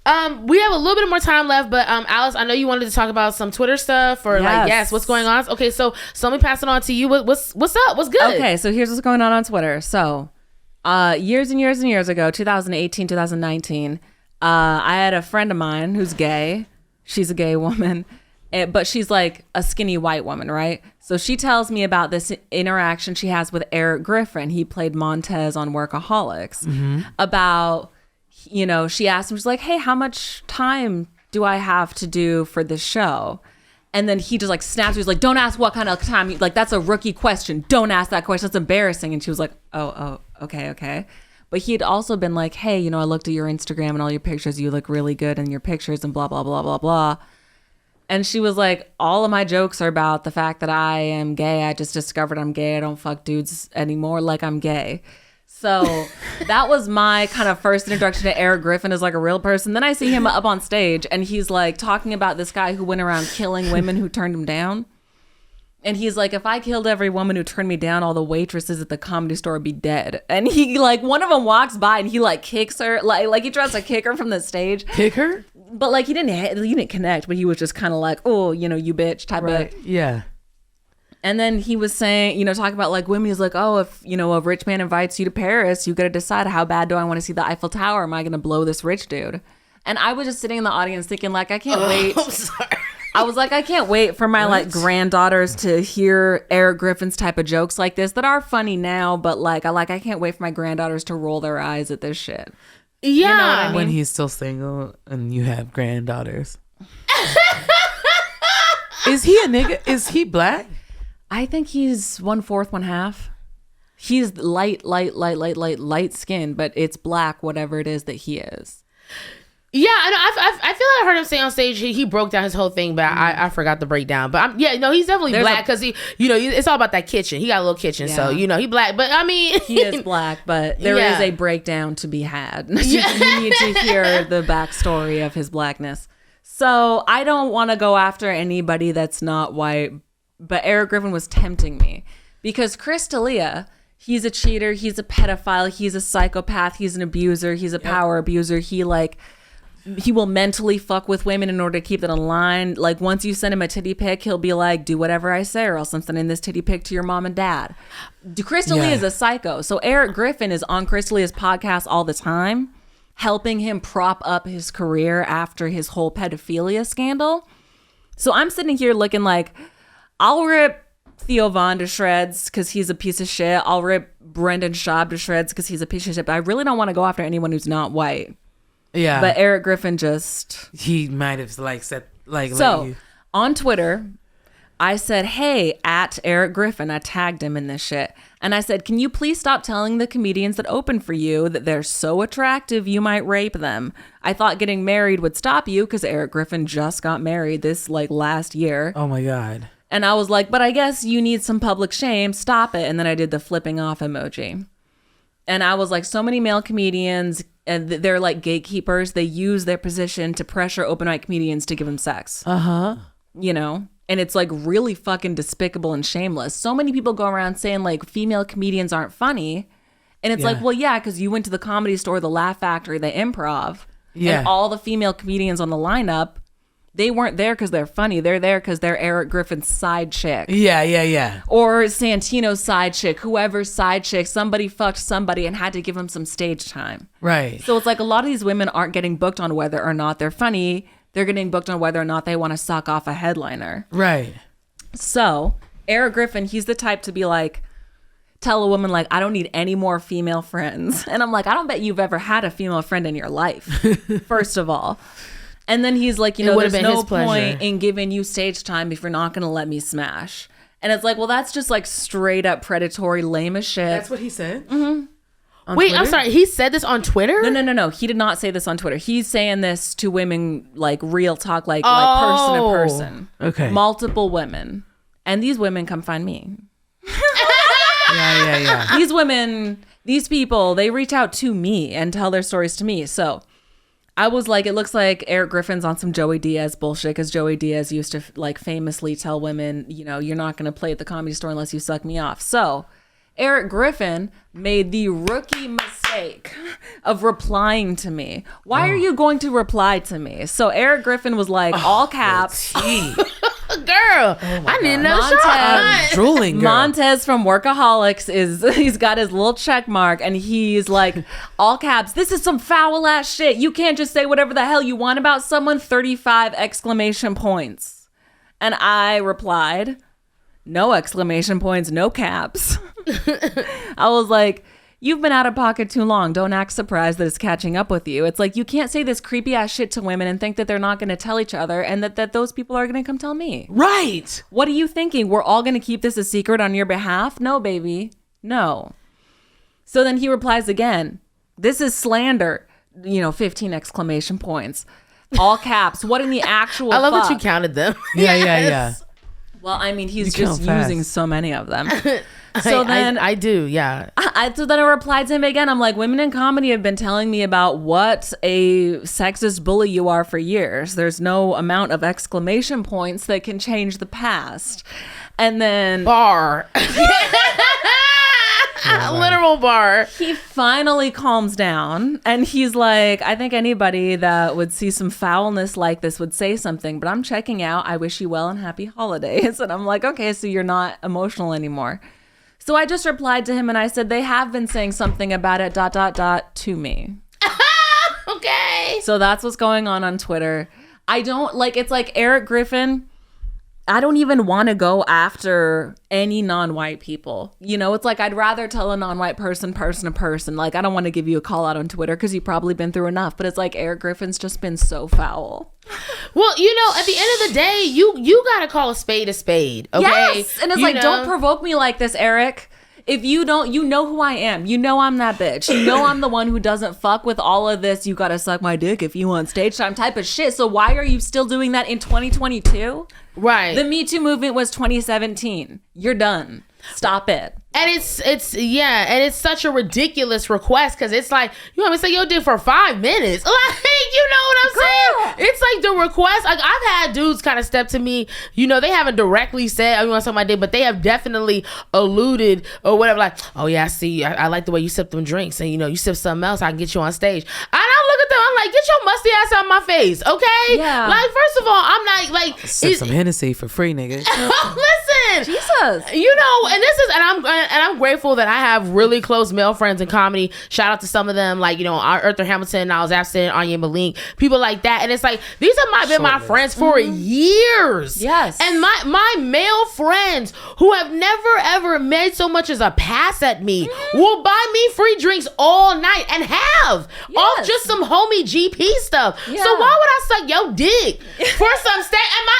We have a little bit more time left, but Alice, I know you wanted to talk about some Twitter stuff or what's going on. Okay, so let me pass it on to you. What's up? What's good? Okay, so here's what's going on Twitter. So, years and years and years ago, 2018, 2019, I had a friend of mine who's gay. She's a gay woman, but she's like a skinny white woman, right? So she tells me about this interaction she has with Eric Griffin. He played Montez on Workaholics. About, you know, she asked him, she's like, hey, how much time do I have to do for this show? And then he just like snaps. He's like, don't ask what kind of time. Like, that's a rookie question. Don't ask that question. That's embarrassing. And she was like, oh, okay. But he had also been like, hey, you know, I looked at your Instagram and all your pictures. You look really good in your pictures and blah, blah, blah, blah, blah. And she was like, all of my jokes are about the fact that I am gay. I just discovered I'm gay. I don't fuck dudes anymore. Like, I'm gay. So that was my kind of first introduction to Eric Griffin as like a real person. Then I see him up on stage and he's like talking about this guy who went around killing women who turned him down. And he's like, if I killed every woman who turned me down, all the waitresses at the Comedy Store would be dead. And he like, one of them walks by and he like kicks her, like he tries to kick her from the stage. Kick her? But like he didn't connect, but he was just kind of like, oh, you know, you bitch type of. Yeah. And then he was saying, you know, talking about like women. He's like, oh, if, you know, a rich man invites you to Paris, you got to decide, how bad do I want to see the Eiffel Tower? Am I going to blow this rich dude? And I was just sitting in the audience thinking like, I can't wait. I'm sorry. I was like, I can't wait for my like granddaughters to hear Eric Griffin's type of jokes like this that are funny now. But like, I can't wait for my granddaughters to roll their eyes at this shit. Yeah. You know what I mean? When he's still single and you have granddaughters. Is he a nigga? Is he black? I think he's 1/4, 1/2. He's light skinned, but it's black, whatever it is that he is. Yeah, I feel like I heard him say on stage he broke down his whole thing, but I forgot the breakdown. But he's definitely black because he, you know, it's all about that kitchen. He got a little kitchen, so you know he black. But I mean, he is black, but there is a breakdown to be had. You need to hear the backstory of his blackness. So I don't want to go after anybody that's not white. But Eric Griffin was tempting me because Chris D'Elia, he's a cheater, he's a pedophile, he's a psychopath, he's an abuser, he's a power abuser. He will mentally fuck with women in order to keep it in line. Like, once you send him a titty pic, he'll be like, do whatever I say or else I'm sending this titty pic to your mom and dad. Chris D'Elia is a psycho. So Eric Griffin is on Chris D'Elia's podcast all the time, helping him prop up his career after his whole pedophilia scandal. So I'm sitting here looking like, I'll rip Theo Von to shreds because he's a piece of shit. I'll rip Brendan Schaub to shreds because he's a piece of shit. But I really don't want to go after anyone who's not white. Yeah. But Eric Griffin he might have said So on Twitter, I said, hey, at Eric Griffin, I tagged him in this shit. And I said, can you please stop telling the comedians that open for you that they're so attractive you might rape them? I thought getting married would stop you because Eric Griffin just got married this like last year. Oh my God. And I was like, but I guess you need some public shame. Stop it. And then I did the flipping off emoji. And I was like, so many male comedians, and they're like gatekeepers. They use their position to pressure open mic comedians to give them sex. Uh-huh. You know? And it's like really fucking despicable and shameless. So many people go around saying like female comedians aren't funny. And it's like, well, yeah, because you went to the Comedy Store, the Laugh Factory, the Improv. Yeah. And all the female comedians on the lineup, they weren't there because they're funny. They're there because they're Eric Griffin's side chick. Yeah. Or Santino's side chick, whoever's side chick. Somebody fucked somebody and had to give them some stage time. Right. So it's like a lot of these women aren't getting booked on whether or not they're funny. They're getting booked on whether or not they want to suck off a headliner. Right. So Eric Griffin, he's the type to be like, tell a woman like, I don't need any more female friends. And I'm like, I don't bet you've ever had a female friend in your life, first of all. And then he's like, you know, there's no point in giving you stage time if you're not going to let me smash. And it's like, well, that's just like straight up predatory, lame as shit. That's what he said? Mm-hmm. Wait, Twitter? I'm sorry. He said this on Twitter? No. He did not say this on Twitter. He's saying this to women, like real talk, like person to person. Okay. Multiple women. And these women come find me. Yeah. These women, these people, they reach out to me and tell their stories to me. So I was like, it looks like Eric Griffin's on some Joey Diaz bullshit, because Joey Diaz used to like famously tell women, you know, you're not going to play at the Comedy Store unless you suck me off. So Eric Griffin made the rookie mistake of replying to me. Why are you going to reply to me? So Eric Griffin was like, all caps. Girl, I need another shot. Drooling, girl. Montez from Workaholics he's got his little check mark, and he's like, all caps, this is some foul ass shit. You can't just say whatever the hell you want about someone, 35 exclamation points. And I replied, no exclamation points, no caps. I was like, you've been out of pocket too long. Don't act surprised that it's catching up with you. It's like, you can't say this creepy ass shit to women and think that they're not going to tell each other, and that those people are going to come tell me. Right. What are you thinking? We're all going to keep this a secret on your behalf? No, baby. No. So then he replies again, this is slander. 15 exclamation points. All caps. What in the actual I love fuck? that you counted them. Yeah. Well, I mean, he's You just count fast. using so many of them. So then I do, yeah. So then I replied to him again. I'm like, women in comedy have been telling me about what a sexist bully you are for years. There's no amount of exclamation points that can change the past. And then Bar. Literal bar. he finally calms down, and he's like, I think anybody that would see some foulness like this would say something, but I'm checking out. I wish you well and happy holidays. And I'm like, okay, so you're not emotional anymore. So I just replied to him and I said, they have been saying something about it, ... to me. Okay. So that's what's going on Twitter. I don't like, it's like Eric Griffin. I don't even want to go after any non-white people. It's like, I'd rather tell a non-white person to person. Like, I don't want to give you a call out on Twitter because you've probably been through enough. But it's like, Eric Griffin's just been so foul. Well, at the end of the day, you got to call a spade, okay? Yes. And it's like, don't provoke me like this, Eric. If you don't, you know who I am. You know I'm that bitch. You know I'm the one who doesn't fuck with all of this. You gotta suck my dick if you want stage time type of shit. So why are you still doing that in 2022? Right. The Me Too movement was 2017. You're done. Stop it. And it's such a ridiculous request, because it's like, you want me to say your dick for 5 minutes? Like, you know what I'm saying? It's like the request. Like, I've had dudes kind of step to me, they haven't directly said, I want to suck my dick, but they have definitely alluded or whatever, like, oh yeah, I see, I like the way you sip them drinks, and you sip something else, I can get you on stage. And I look at them, I'm like, get your musty ass out of my face, okay? Yeah. Like, first of all, I'm not like Sip some Hennessy for free, nigga. Listen, Jesus. And I'm grateful that I have really close male friends in comedy. Shout out to some of them, like, Arthur Hamilton, Niles Abstin, Anya Malink, people like that. And it's like, these have been my friends for years. Yes. And my male friends who have never ever made so much as a pass at me will buy me free drinks all night, and have off just some homie GP stuff. Yeah. So why would I suck your dick for some stage? And my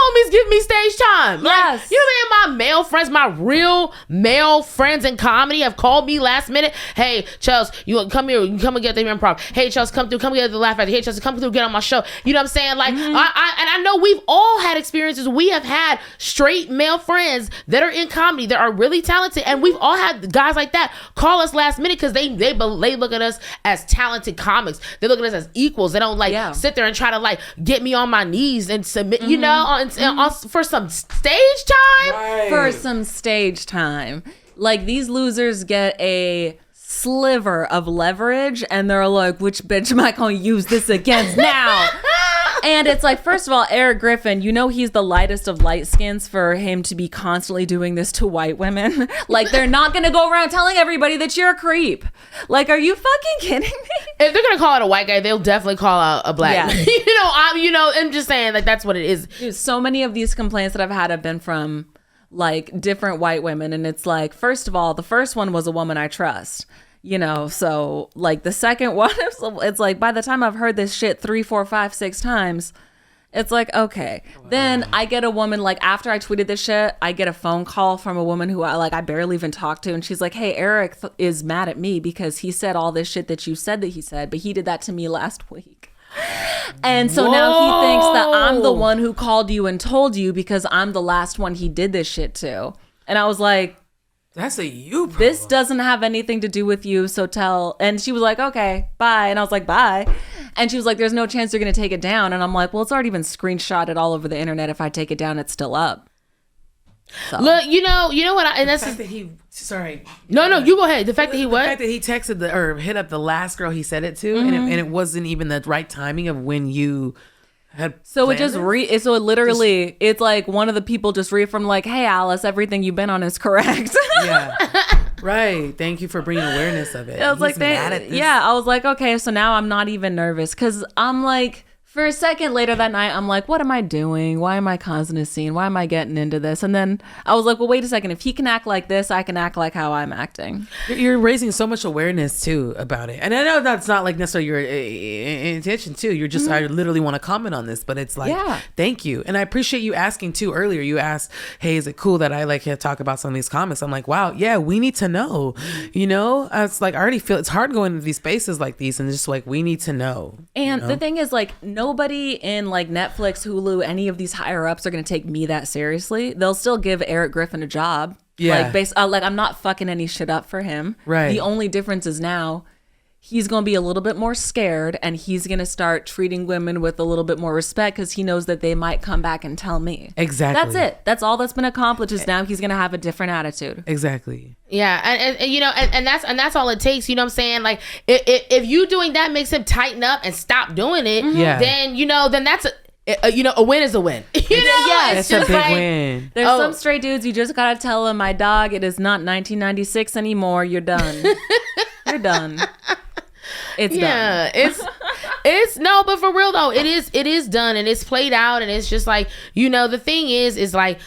homies give me stage time. Like, Yes. you know what I mean? My male friends, my real male friends in comedy have called me last minute. Hey, Chelsea, you come here. You come and get the improv. Hey, Chelsea, come get the laugh at. Hey, Chelsea, come through, get on my show. You know what I'm saying? Like, I know we've all had experiences. We have had straight male friends that are in comedy that are really talented, and we've all had guys like that call us last minute because they look at us as talented comics. They look at us as equals. They don't sit there and try to like get me on my knees and submit, for some stage time. Right. For some stage time. Like, these losers get a sliver of leverage, and they're like, which bitch am I going to use this against now? And it's like, first of all, Eric Griffin, he's the lightest of light skins for him to be constantly doing this to white women. Like, they're not going to go around telling everybody that you're a creep. Like, are you fucking kidding me? If they're going to call out a white guy, they'll definitely call out a black guy. I'm just saying, like, that's what it is. Dude, so many of these complaints that I've had have been from like different white women, and it's like, first of all, the first one was a woman I trust, so like the second one, it's like, by the time I've heard this shit 3, 4, 5, 6 times, It's like, okay. Wow. Then I get a woman, like, after I tweeted this shit, I get a phone call from a woman who I barely even talked to. And she's like, hey, Eric is mad at me because he said all this shit that you said that he said, but he did that to me last week. And so now he thinks that I'm the one who called you and told you because I'm the last one he did this shit to. And I was like, that's a you problem. This doesn't have anything to do with you, so tell. And she was like, okay, bye. And I was like, bye. And she was like, there's no chance you're going to take it down. And I'm like, well, it's already been screenshotted all over the internet. If I take it down, it's still up. So. Look, you know what? And that's the fact that he. Sorry. No, you go ahead. The fact that he what? The fact that he texted or hit up the last girl he said it to, and it wasn't even the right timing of when you. So it just so it literally it's like one of the people just reaffirmed like, hey Alice, everything you've been on is correct. Yeah. Right. Thank you for bringing awareness of it. I was like, mad at this. Yeah, I was like, okay, so now I'm not even nervous because I'm like, for a second later that night, I'm like, what am I doing? Why am I causing a scene? Why am I getting into this? And then I was like, well, wait a second. If he can act like this, I can act like how I'm acting. You're raising so much awareness too about it. And I know that's not like necessarily your intention too. You're just, I literally want to comment on this, but it's like, thank you. And I appreciate you asking too earlier. You asked, hey, is it cool that I like to talk about some of these comics? I'm like, wow, yeah, we need to know, you know? It's like, I already feel it's hard going into these spaces like these and just like, we need to know. And the thing is like, nobody in like Netflix, Hulu, any of these higher ups are going to take me that seriously. They'll still give Eric Griffin a job. Yeah. Like I'm not fucking any shit up for him. Right. The only difference is now he's going to be a little bit more scared and he's going to start treating women with a little bit more respect because he knows that they might come back and tell me. Exactly. That's it. That's all that's been accomplished is now he's going to have a different attitude. Exactly. Yeah, and you know, and that's all it takes. You know what I'm saying? Like, if you doing that makes him tighten up and stop doing it, then you know, then that's a win is a win. You know, it's just a big win. There's some straight dudes you just gotta tell him, my dog, it is not 1996 anymore. You're done. You're done. It's done. It's no, but for real though, it is done and it's played out and it's just like, you know, the thing is like,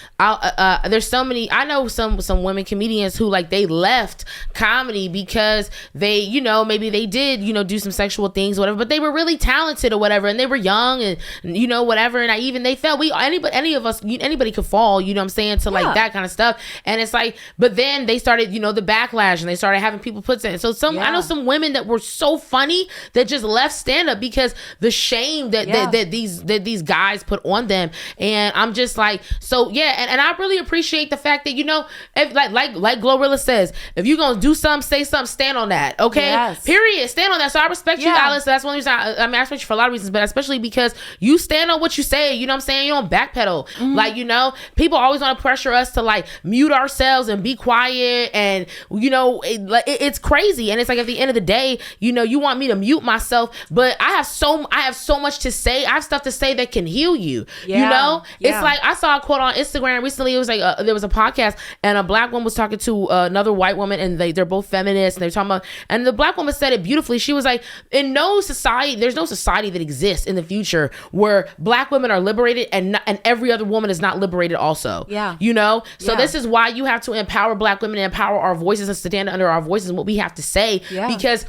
there's so many, I know some women comedians who like they left comedy because they, you know, maybe they did, you know, do some sexual things or whatever, but they were really talented or whatever and they were young and you know, whatever. And they felt anybody could fall, you know what I'm saying, to like that kind of stuff. And it's like, but then they started, you know, the backlash and they started having people put in. So I know some women that were so funny that just left stand up because the shame that these guys put on them. And I'm just like, so yeah, and I really appreciate the fact that, you know, if like Glorilla says, if you're gonna do something, say something, stand on that, okay? Yes. Period. Stand on that. So I respect you, Alice. That's one reason I respect you for a lot of reasons, but especially because you stand on what you say. You know what I'm saying? You don't backpedal. Like, you know, people always want to pressure us to like mute ourselves and be quiet, and you know, it's crazy. And it's like at the end of the day, you know, you want me to mute myself, but I have so much to say. I have stuff to say that can heal you. You know, it's like I saw a quote on Instagram recently. It was like there was a podcast and a black woman was talking to another white woman, and they're both feminists, and they're talking about, and the black woman said it beautifully. She was like, there's no society that exists in the future where black women are liberated and every other woman is not liberated also. Yeah. You know? So this is why you have to empower black women and empower our voices and stand under our voices and what we have to say. Yeah. Because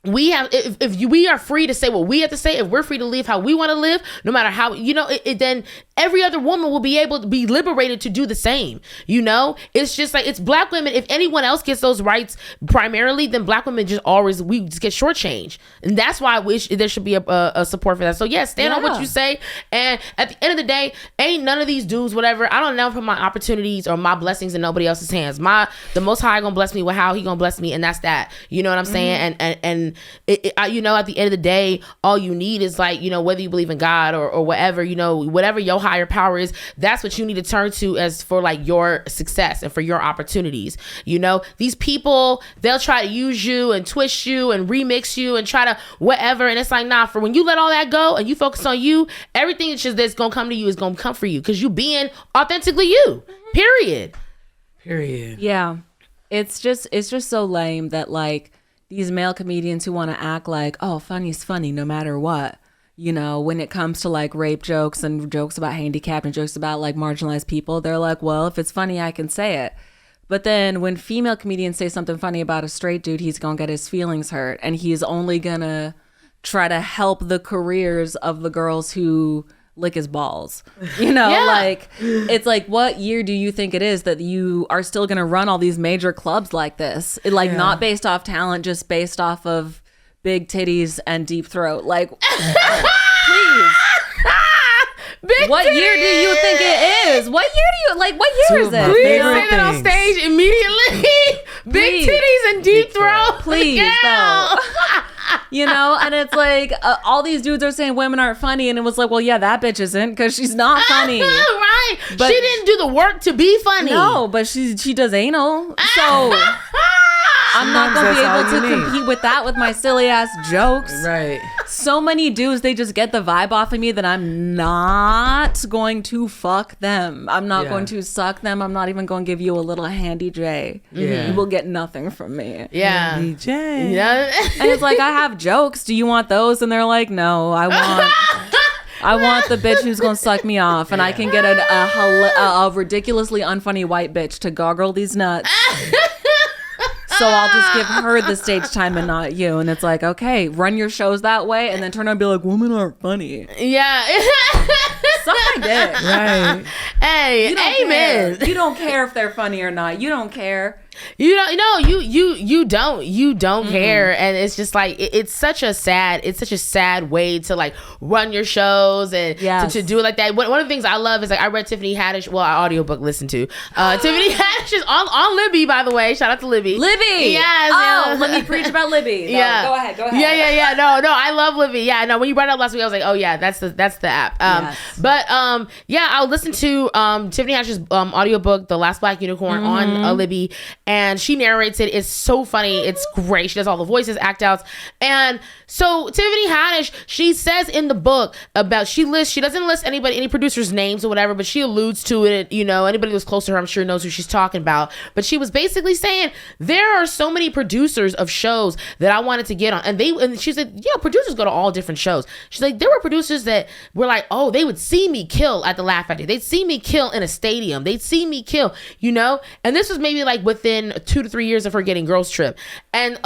we have, if we are free to say what we have to say, if we're free to live how we want to live, no matter how, you know, then every other woman will be able to be liberated to do the same. You know, it's just like, it's black women. If anyone else gets those rights primarily, then black women we just get shortchanged. And that's why there should be a support for that. So yeah, stand on what you say. And at the end of the day, ain't none of these dudes, whatever, I don't know, put my opportunities or my blessings in nobody else's hands. The Most High gonna bless me with how he gonna bless me. And that's that, you know what I'm saying? And you know, at the end of the day, all you need is like, you know, whether you believe in God or whatever, you know, whatever your higher power is, that's what you need to turn to as for like your success and for your opportunities. You know, these people, they'll try to use you and twist you and remix you and try to whatever. And it's like, nah, for when you let all that go and you focus on you, everything that's gonna come to you is gonna come for you because you being authentically you. Period. Yeah. It's just so lame that like these male comedians who want to act like, oh, funny's funny no matter what, you know, when it comes to like rape jokes and jokes about handicapped and jokes about like marginalized people, they're like, well, if it's funny, I can say it. But then when female comedians say something funny about a straight dude, he's gonna get his feelings hurt, and he's only gonna try to help the careers of the girls who lick his balls. You know, like, it's like, what year do you think it is that you are still going to run all these major clubs like this? Like, not based off talent, just based off of big titties and deep throat. Like, please. What year do you think it is? What year is it? Please say that on stage immediately. Big titties and deep throat. Please, though. You know, and it's like all these dudes are saying women aren't funny, and it was like, well, yeah, that bitch isn't, because she's not funny. Right. But she didn't do the work to be funny. No, but she does anal. So I'm not going to be able to compete with that with my silly ass jokes. Right. So many dudes, they just get the vibe off of me that I'm not going to fuck them. I'm not going to suck them. I'm not even going to give you a little handy J. Yeah. You will get nothing from me. Yeah. Handy J. Yeah. And it's like, I have jokes. Do you want those? And they're like, no, I want the bitch who's gonna suck me off, and I can get a ridiculously unfunny white bitch to goggle these nuts. So I'll just give her the stage time and not you. And it's like, okay, run your shows that way, and then turn around and be like, women aren't funny. Yeah. Suck my dick. Right. Hey, amen. You don't care if they're funny or not. You don't care. You don't. No, you don't care, and it's just like it's such a sad way to like run your shows and to do it like that. One of the things I love is like I read Tiffany Haddish, well, our audiobook listened to Tiffany Haddish is on Libby, by the way. Shout out to Libby. Yes. Oh, let me preach about Libby. No, yeah. Go ahead. Yeah. No, I love Libby. Yeah. No, when you brought it up last week, I was like, oh yeah, that's the app. Yes. But I'll listen to Tiffany Haddish's audiobook, The Last Black Unicorn, on Libby. And she narrates it. It's so funny. It's great. She does all the voices, act outs. And so Tiffany Haddish, she says in the book about, she doesn't list any producers' names or whatever, but she alludes to it. You know, anybody who's close to her, I'm sure knows who she's talking about. But she was basically saying, there are so many producers of shows that I wanted to get on. And she said, producers go to all different shows. She's like, there were producers that were like, oh, they would see me kill at the Laugh Factory. They'd see me kill in a stadium. They'd see me kill, you know? And this was maybe like within 2 to 3 years of her getting Girls Trip. And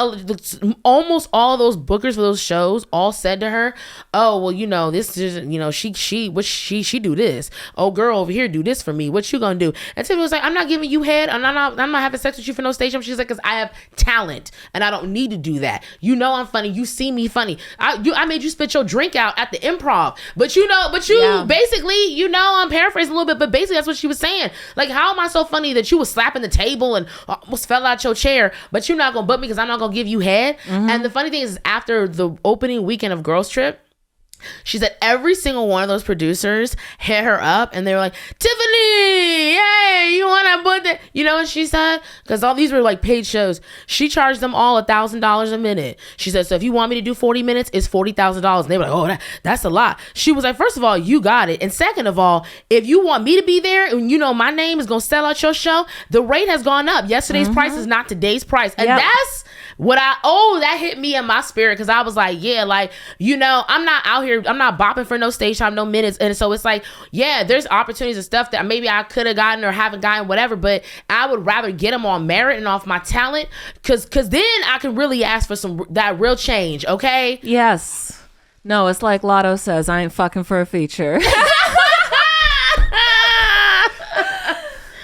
almost all those bookers for those shows all said to her, oh, well, you know, this is, you know, she do this. Oh, girl over here do this for me. What you gonna do? And Tiffany was like, I'm not giving you head. I'm not having sex with you for no stage. She's like, because I have talent and I don't need to do that. You know I'm funny. You see me funny. I made you spit your drink out at the Improv. But basically, you know, I'm paraphrasing a little bit, but basically that's what she was saying. Like, how am I so funny that you was slapping the table and almost fell out your chair, but you're not gonna butt me because I'm not gonna give you head? And the funny thing is, after the opening weekend of Girls Trip, she said every single one of those producers hit her up and they were like, Tiffany, hey, you want to put that? You know what she said? Because all these were like paid shows. She charged them all $1,000 a minute. She said, so if you want me to do 40 minutes, it's $40,000. And they were like, oh, that's a lot. She was like, first of all, you got it. And second of all, if you want me to be there and you know my name is going to sell out your show, the rate has gone up. Yesterday's price is not today's price. And that's what that hit me in my spirit, because I was like, yeah, like, you know, I'm not out here, I'm not bopping for no stage time, no minutes. And so it's like, yeah, there's opportunities and stuff that maybe I could have gotten or haven't gotten, whatever, but I would rather get them on merit and off my talent, because then I can really ask for that real change, okay? Yes. No, it's like Lotto says, I ain't fucking for a feature.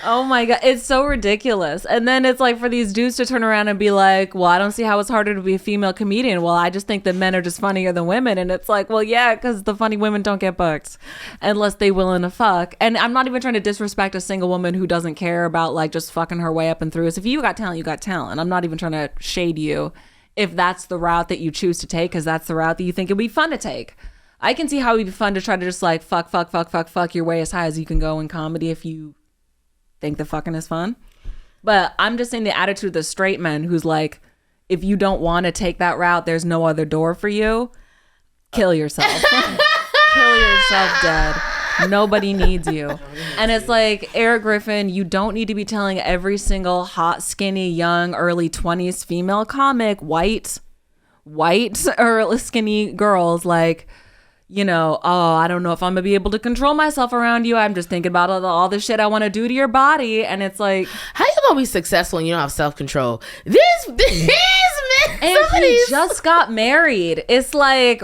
Oh my God. It's so ridiculous. And then it's like for these dudes to turn around and be like, well, I don't see how it's harder to be a female comedian. Well, I just think that men are just funnier than women. And it's like, well, yeah, because the funny women don't get booked unless they willing to fuck. And I'm not even trying to disrespect a single woman who doesn't care about like just fucking her way up and through. So if you got talent, you got talent. I'm not even trying to shade you if that's the route that you choose to take, because that's the route that you think it'd be fun to take. I can see how it'd be fun to try to just like fuck your way as high as you can go in comedy if you think the fucking is fun. But I'm just saying the attitude of the straight men who's like, if you don't want to take that route, there's no other door for you. Kill yourself. Kill yourself dead. Nobody needs you. And it's like, Eric Griffin, you don't need to be telling every single hot, skinny, young, early 20s female comic, white or skinny girls, like, you know, oh, I don't know if I'm gonna be able to control myself around you. I'm just thinking about all the shit I want to do to your body. And it's like, how you gonna be successful when you don't have self-control? These men And he just got married. It's like,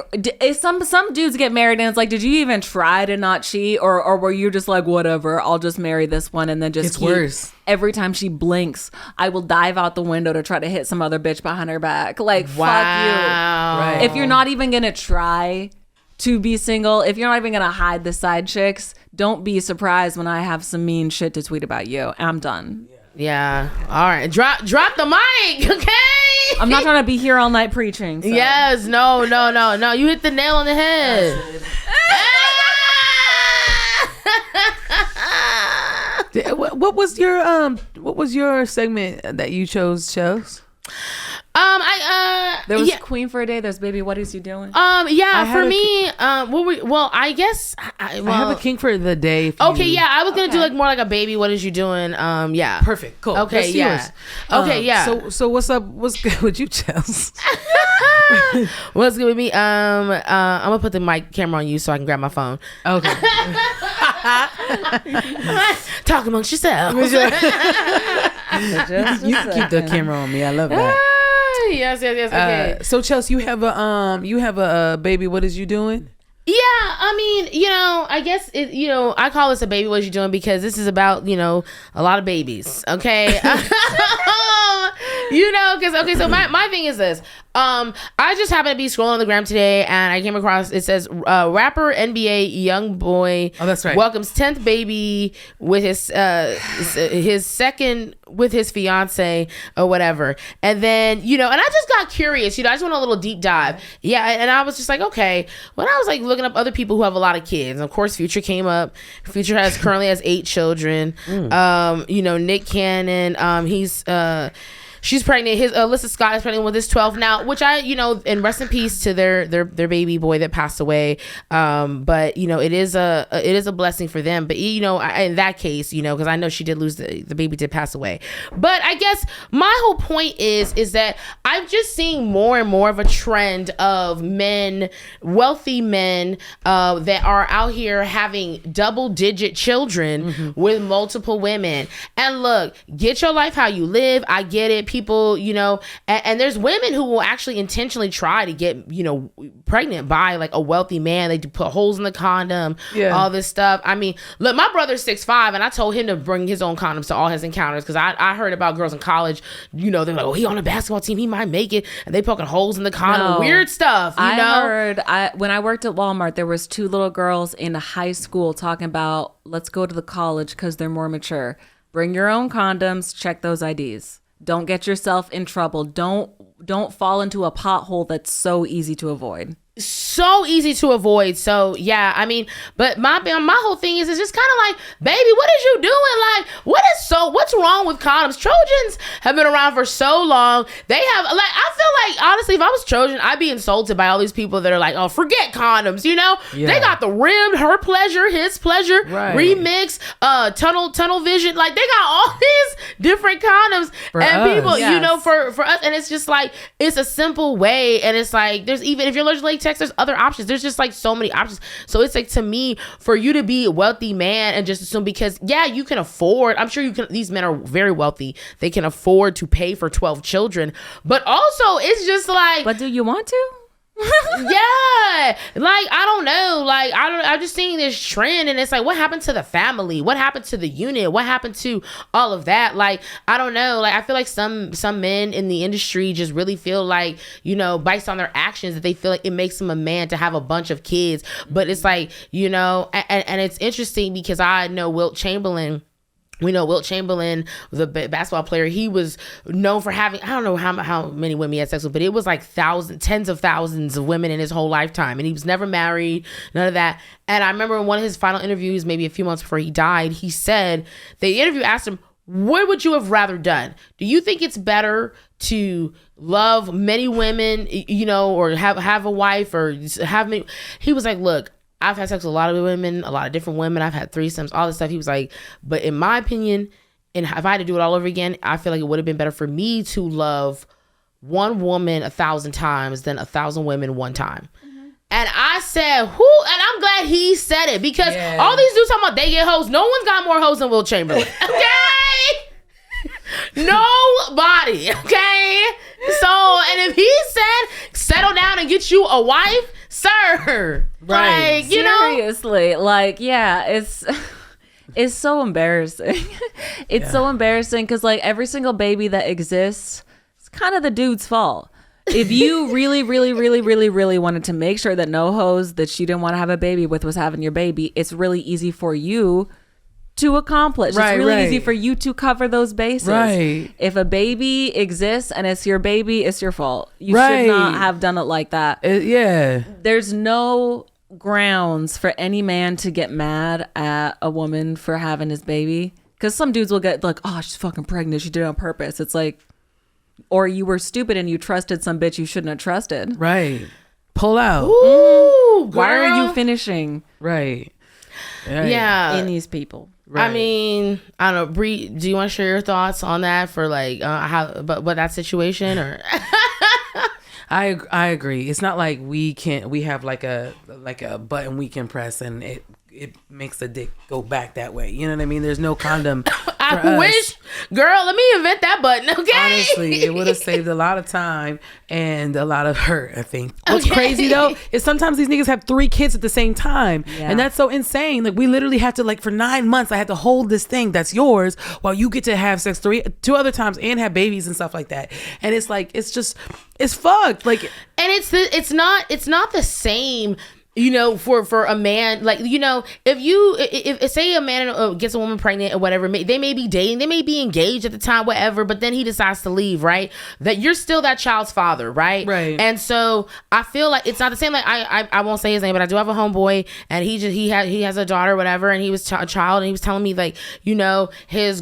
some dudes get married and it's like, did you even try to not cheat? Or were you just like, whatever, I'll just marry this one and then just keep, worse. Every time she blinks, I will dive out the window to try to hit some other bitch behind her back. Like, fuck you. Right. If you're not even going to try to be single, if you're not even going to hide the side chicks, don't be surprised when I have some mean shit to tweet about you. I'm done. Yeah. All right. Drop the mic, okay? I'm not trying to be here all night preaching. So. Yes. No. You hit the nail on the head. What was your segment that you chose, Chels? There was Queen for a Day. There's Baby, What Is You Doing? For me, I guess I have a king for the day. Okay, yeah, I was gonna do like more like a Baby, What Is You Doing? Yeah, perfect, cool. Okay, yeah, okay, yeah. So what's up? What's good with you, Chels? What's good with me? I'm gonna put the mic camera on you so I can grab my phone. Okay. Talk amongst yourselves. You can keep the camera on me. I love that. Yes. Okay. So Chelsea, you have a baby. What is you doing? Yeah, I mean, I guess I call this a Baby, What You Doing, because this is about, a lot of babies. Okay. So my thing is this. I just happened to be scrolling on the gram today and I came across, it says rapper NBA young boy welcomes 10th baby with his second with his fiance or whatever. And then, and I just got curious, I just went a little deep dive. Yeah. And I was just like, okay, when I was like looking up other people who have a lot of kids, and of course Future came up. Future currently has 8 children. Nick Cannon, she's pregnant. Alyssa Scott is pregnant with his 12 now, which and rest in peace to their baby boy that passed away. But it is a blessing for them. But in that case, because I know she did lose the baby did pass away. But I guess my whole point is that I'm just seeing more and more of a trend of men, wealthy men, that are out here having double-digit children with multiple women. And look, get your life how you live. I get it. People, and there's women who will actually intentionally try to get, pregnant by like a wealthy man. They put holes in the condom, all this stuff. I mean, look, my brother's 6'5", and I told him to bring his own condoms to all his encounters, because I heard about girls in college, they're like, oh, he on a basketball team, he might make it, and they poking holes in the condom, weird stuff. I heard when I worked at Walmart, there was 2 little girls in high school talking about, let's go to the college because they're more mature. Bring your own condoms, check those IDs. Don't get yourself in trouble. Don't fall into a pothole that's so easy to avoid. So yeah, I mean, but my whole thing is, it's just kind of like, baby, what is you doing? Like, what's wrong with condoms? Trojans have been around for so long. They have, like, I feel like, honestly, if I was Trojan, I'd be insulted by all these people that are like, oh, forget condoms, They got the rimmed, her pleasure, his pleasure, remix, tunnel vision. Like, they got all these different condoms for and us. People, for us. And it's just like, it's a simple way. And it's like, there's even, if you're allergic to latex, there's other options. There's just like so many options. So it's like, to me, for you to be a wealthy man and just assume, because you can afford, I'm sure these men are very wealthy, they can afford to pay for 12 children, but also it's just like, but do you want to? Yeah, like, I don't know, like, I'm just seeing this trend, and it's like, what happened to the family? What happened to the unit? What happened to all of that? Like, I don't know, like, I feel like some men in the industry just really feel like, based on their actions, that they feel like it makes them a man to have a bunch of kids. But it's like, and it's interesting because I know Wilt Chamberlain. We know Wilt Chamberlain, the basketball player, he was known for having, I don't know how many women he had sex with, but it was like tens of thousands of women in his whole lifetime. And he was never married, none of that. And I remember in one of his final interviews, maybe a few months before he died, he said, the interview asked him, what would you have rather done? Do you think it's better to love many women, or have a wife, or have many? He was like, look, I've had sex with a lot of women, a lot of different women. I've had threesomes, all this stuff. He was like, but in my opinion, and if I had to do it all over again, I feel like it would have been better for me to love one woman 1,000 times than 1,000 women one time. Mm-hmm. And I said, who? And I'm glad he said it, because all these dudes talking about they get hoes. No one's got more hoes than Wilt Chamberlain. Okay? Nobody. Okay? So, and if he said, settle down and get you a wife, sir, right? Like, you seriously, like, yeah, it's so embarrassing. It's so embarrassing because like every single baby that exists, it's kind of the dude's fault. If you really, really, really, really, really wanted to make sure that no hoes that you didn't want to have a baby with was having your baby, it's really easy for you to accomplish. It's really easy for you to cover those bases. Right. If a baby exists and it's your baby, it's your fault. You should not have done it like that. There's no grounds for any man to get mad at a woman for having his baby. Because some dudes will get like, oh, she's fucking pregnant. She did it on purpose. It's like, or you were stupid and you trusted some bitch you shouldn't have trusted. Right. Pull out. Ooh, why are you finishing? Right. Yeah. In these people. Right. I mean, I don't know, Bree, do you want to share your thoughts on that for like how, but that situation or? I agree. It's not like we have like a button we can press and it makes the dick go back that way. You know what I mean? There's no condom. I wish, girl, let me invent that button, okay? Honestly, it would have saved a lot of time and a lot of hurt, I think. What's crazy though is sometimes these niggas have 3 kids at the same time. Yeah. And that's so insane. Like we literally have to, like, for 9 months I had to hold this thing that's yours while you get to have sex 2 other times and have babies and stuff like that. And it's like, it's fucked. Like, and it's not the same. You know, for a man, like, you know, if say a man gets a woman pregnant or whatever, they may be dating, they may be engaged at the time, whatever, but then he decides to leave, right? That you're still that child's father, right? Right. And so I feel like it's not the same. Like I won't say his name, but I do have a homeboy, and he has a daughter, whatever, and he was a child, and he was telling me like, you know, his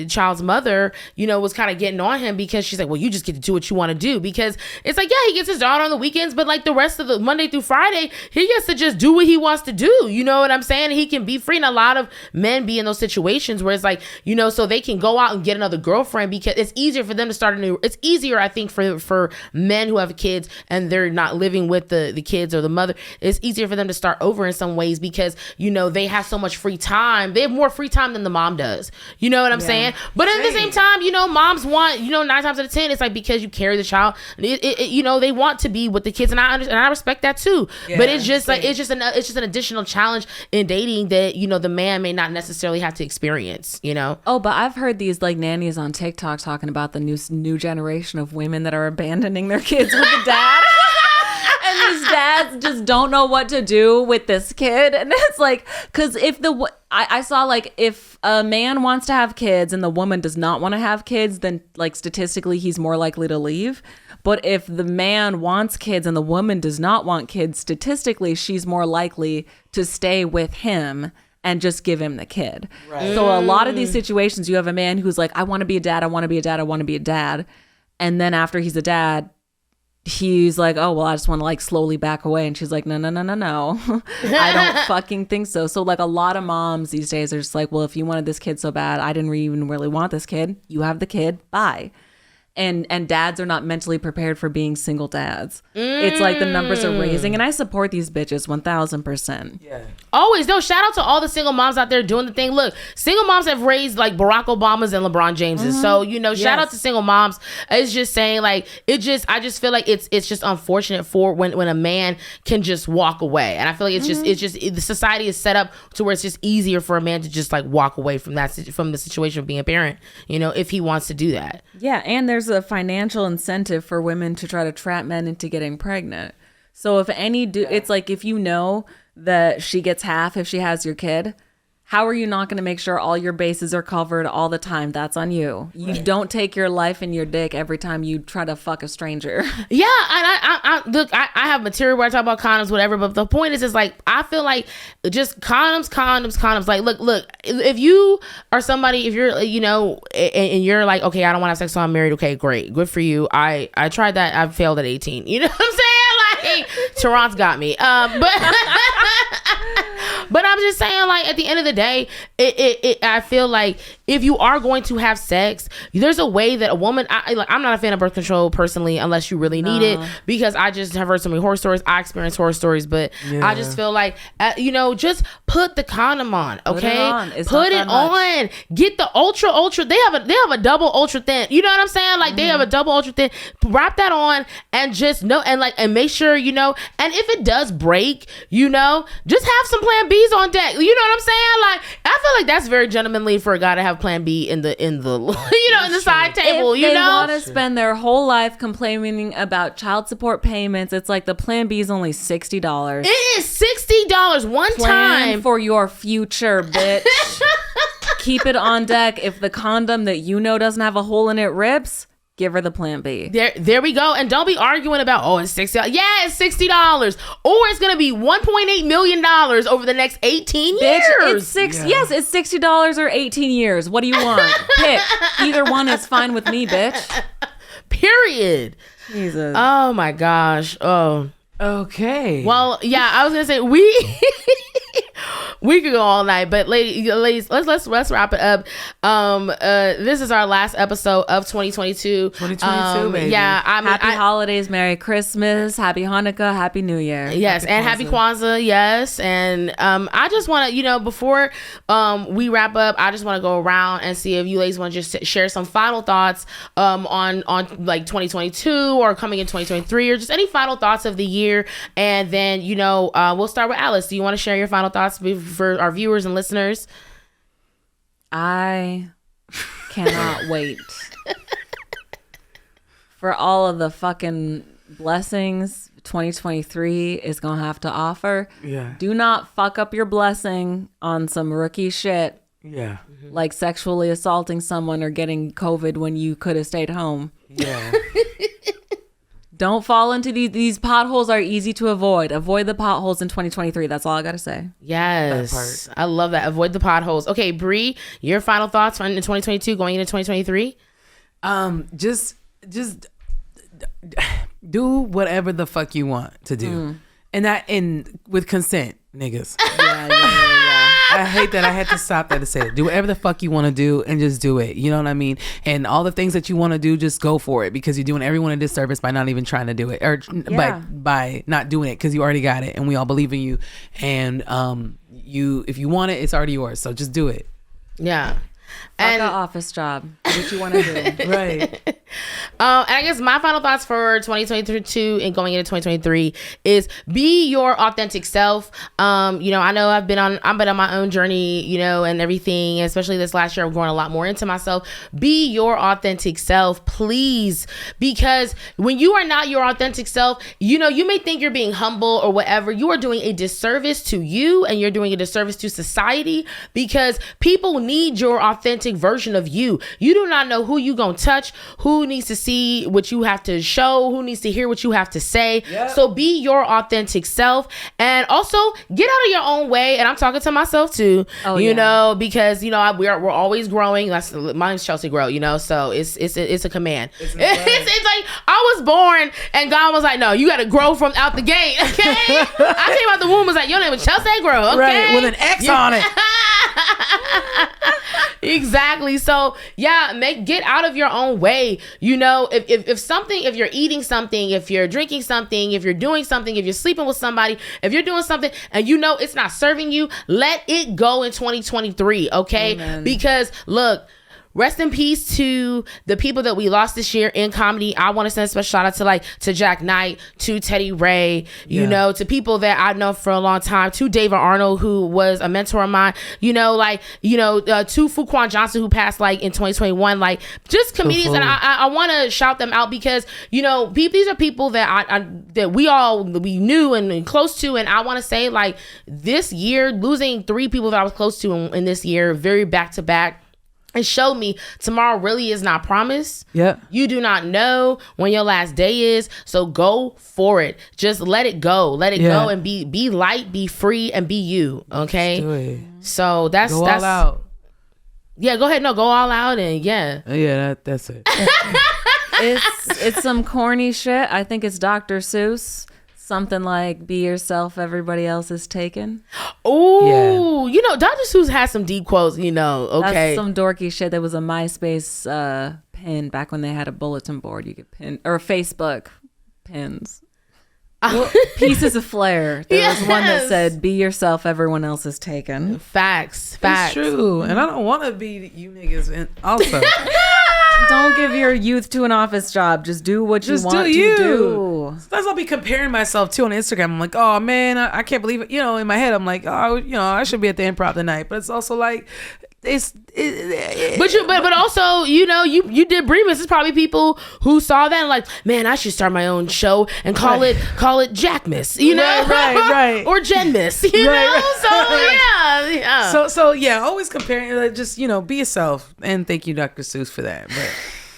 child's mother, you know, was kind of getting on him because she's like, well, you just get to do what you want to do, because it's like, yeah, he gets his daughter on the weekends, but like the rest of the Monday through Friday, he gets to just do what he wants to do. You know what I'm saying? He can be free. And a lot of men be in those situations where it's like, you know, so they can go out and get another girlfriend because it's easier for them to start it's easier, I think, for men who have kids and they're not living with the kids or the mother. It's easier for them to start over in some ways because, you know, they have so much free time. They have more free time than the mom does. You know what I'm saying? But at the same time, you know, moms want, you know, 9 times out of 10, it's like because you carry the child, you know, they want to be with the kids, and I understand, and I respect that too. Yeah, but it's just like it's just an additional challenge in dating that, you know, the man may not necessarily have to experience, you know. Oh, but I've heard these like nannies on TikTok talking about the new generation of women that are abandoning their kids with the dad. And these dads just don't know what to do with this kid. And it's like, because if I saw like if a man wants to have kids and the woman does not want to have kids, then like statistically he's more likely to leave. But if the man wants kids and the woman does not want kids, statistically she's more likely to stay with him and just give him the kid. Right. So a lot of these situations, you have a man who's like, I want to be a dad, I want to be a dad, I want to be a dad. And then after he's a dad, he's like, oh, well, I just want to like slowly back away. And she's like, no. I don't fucking think so. So like a lot of moms these days are just like, well, if you wanted this kid so bad, I didn't even really want this kid. You have the kid. Bye. And dads are not mentally prepared for being single dads. It's like the numbers are raising, and I support these bitches 1000%. Yeah. Always. No, shout out to all the single moms out there doing the thing. Look, single moms have raised like Barack Obama's and LeBron James's. So, you know, shout out to single moms. It's just saying like, I just feel like it's just unfortunate for when a man can just walk away. And I feel like it's just the society is set up to where it's just easier for a man to just like walk away from the situation of being a parent, you know, if he wants to do that. Yeah. And there's a financial incentive for women to try to trap men into getting pregnant. So if it's like, if you know that she gets half if she has your kid, how are you not going to make sure all your bases are covered all the time? That's on you. You don't take your life in your dick every time you try to fuck a stranger. Yeah, and I have material where I talk about condoms, whatever. But the point is like, I feel like just condoms. Like, look. If you are somebody, if you're, you know, and you're like, okay, I don't want to have sex, so I'm married. Okay, great, good for you. I tried that. I failed at 18. You know what I'm saying? Like, Toronto's got me. But I'm just saying, like, at the end of the day, I feel like if you are going to have sex, there's a way that a woman, I'm not a fan of birth control personally, unless you really need it, because I just have heard so many horror stories. I experienced horror stories, but I just feel like, just put the condom on, okay? Put it on. Get the ultra. They have a double ultra thin. You know what I'm saying? Like, they have a double ultra thin. Wrap that on and just know, and make sure, and if it does break, just have some plan B's on deck. You know what I'm saying? Like, I feel like that's very gentlemanly for a guy to have plan B in the in the side table. If they want to spend their whole life complaining about child support payments, it's like the plan B is only $60. It is $60 one Plan time for your future, bitch. Keep it on deck. If the condom that doesn't have a hole in it rips, give her the plan B. There we go. And don't be arguing about, it's $60. Yeah, it's $60. Or it's going to be $1.8 million over the next 18 years. Bitch, yes, it's $60 or 18 years. What do you want? Pick. Either one is fine with me, bitch. Period. Jesus. Oh my gosh. Oh. Okay. Well, yeah, I was going to say we could go all night, but ladies, let's wrap it up. This is our last episode of 2022. 2022, baby. Yeah, happy holidays, Merry Christmas, Happy Hanukkah, Happy New Year. Yes, happy Kwanzaa. Yes, and I just want to, before we wrap up, I just want to go around and see if you ladies want to just share some final thoughts on like 2022 or coming in 2023, or just any final thoughts of the year, and then we'll start with Alice. Do you want to share your final thoughts for our viewers and listeners? I cannot wait for all of the fucking blessings 2023 is gonna have to offer. Yeah. Do not fuck up your blessing on some rookie shit. Yeah. Like sexually assaulting someone or getting COVID when you could have stayed home. Yeah. Don't fall into these potholes are easy to avoid. Avoid the potholes in 2023. That's all I got to say. Yes. I love that. Avoid the potholes. Okay, Bree, your final thoughts in 2022 going into 2023? Just do whatever the fuck you want to do. And with consent, niggas. Yeah. I hate that I had to stop that to say it. Do whatever the fuck you want to do and just do it. You know what I mean? And all the things that you want to do, just go for it, because you're doing everyone a disservice by not even trying to do it, or by not doing it, because you already got it and we all believe in you. And if you want it, it's already yours. So just do it. Yeah. Fuck an office job. Do what you want to do. Right. And I guess my final thoughts for 2022 and going into 2023 is be your authentic self. I know I've been on my own journey, and everything, especially this last year, I'm growing a lot more into myself. Be your authentic self, please. Because when you are not your authentic self, you may think you're being humble or whatever. You are doing a disservice to you, and you're doing a disservice to society, because people need your authentic version of you. You do not know who you gonna touch, who needs to see what you have to show, who needs to hear what you have to say. Yep. So be your authentic self, and also get out of your own way. And I'm talking to myself too, because we're always growing. Mine's Chelsea Grow, so it's a command. It's like I was born and God was like, no, you got to grow from out the gate. Okay, I came out the womb, was like, your name is Chelsea Grow. Okay, right, with an X on it. Exactly. So get out of your own way. If you're eating something, if you're drinking something, if you're doing something, if you're sleeping with somebody, if you're doing something and it's not serving you, let it go in 2023. Okay. Amen. Because look, rest in peace to the people that we lost this year in comedy. I want to send a special shout out to Jack Knight, to Teddy Ray, to people that I've known for a long time, to David Arnold, who was a mentor of mine, to Fuquan Johnson, who passed in 2021, just comedians. And I want to shout them out because, these are people that we knew and close to. And I want to say this year, losing 3 people that I was close to in this year, very back to back, and showed me tomorrow really is not promised. Yeah. You do not know when your last day is. So go for it. Just let it go. Let it go and be light, be free, and be you. Okay. Let's do it. So that's all out. Yeah, go ahead. No, go all out and that's it. It's some corny shit. I think it's Dr. Seuss. Something like, be yourself, everybody else is taken. Oh, Dr. Seuss has some deep quotes, okay. That's some dorky shit. There was a MySpace pin back when they had a bulletin board you could pin, or Facebook pins. Pieces of flair. There was one that said, "Be yourself, everyone else is taken." Facts. It's true. And I don't want to be you niggas also. Don't give your youth to an office job. Just do what you want to do. Sometimes I'll be comparing myself to on Instagram. I'm like, oh man, I can't believe it. In my head, I'm like, oh, I should be at the Improv tonight. But it's also like, but also, you did BRIMAS. It's probably people who saw that and like, man, I should start my own show and call it Jackmas, right, or Genmas, know. Right. So yeah. So yeah, always comparing. Just be yourself. And thank you, Dr. Seuss, for that.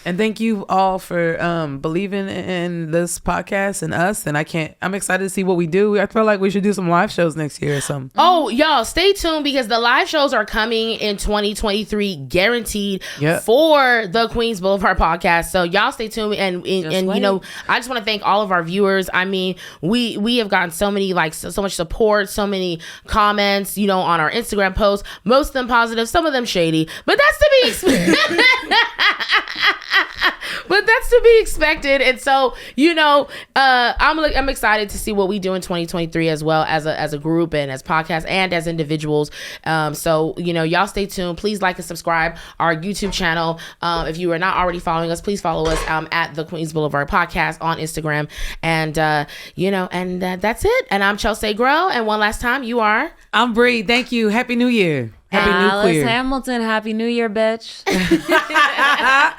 And thank you all for believing in this podcast and us. And I'm excited to see what we do. I feel like we should do some live shows next year or something. Oh, y'all, stay tuned because the live shows are coming in 2023, guaranteed for the Queens Boulevard podcast. So y'all stay tuned. And I just want to thank all of our viewers. I mean, we have gotten so many, so much support, so many comments, on our Instagram posts, most of them positive, some of them shady, but that's to be expected. But that's to be expected. And so, I'm excited to see what we do in 2023 as well as a group and as podcasts and as individuals. So, y'all stay tuned. Please like and subscribe our YouTube channel. If you are not already following us, please follow us at the Queens Boulevard podcast on Instagram. And, that's it. And I'm Chelsea Grow. And one last time, you are. I'm Bree. Thank you. Happy New Year. Happy New Alice Queer. Hamilton. Happy New Year, bitch.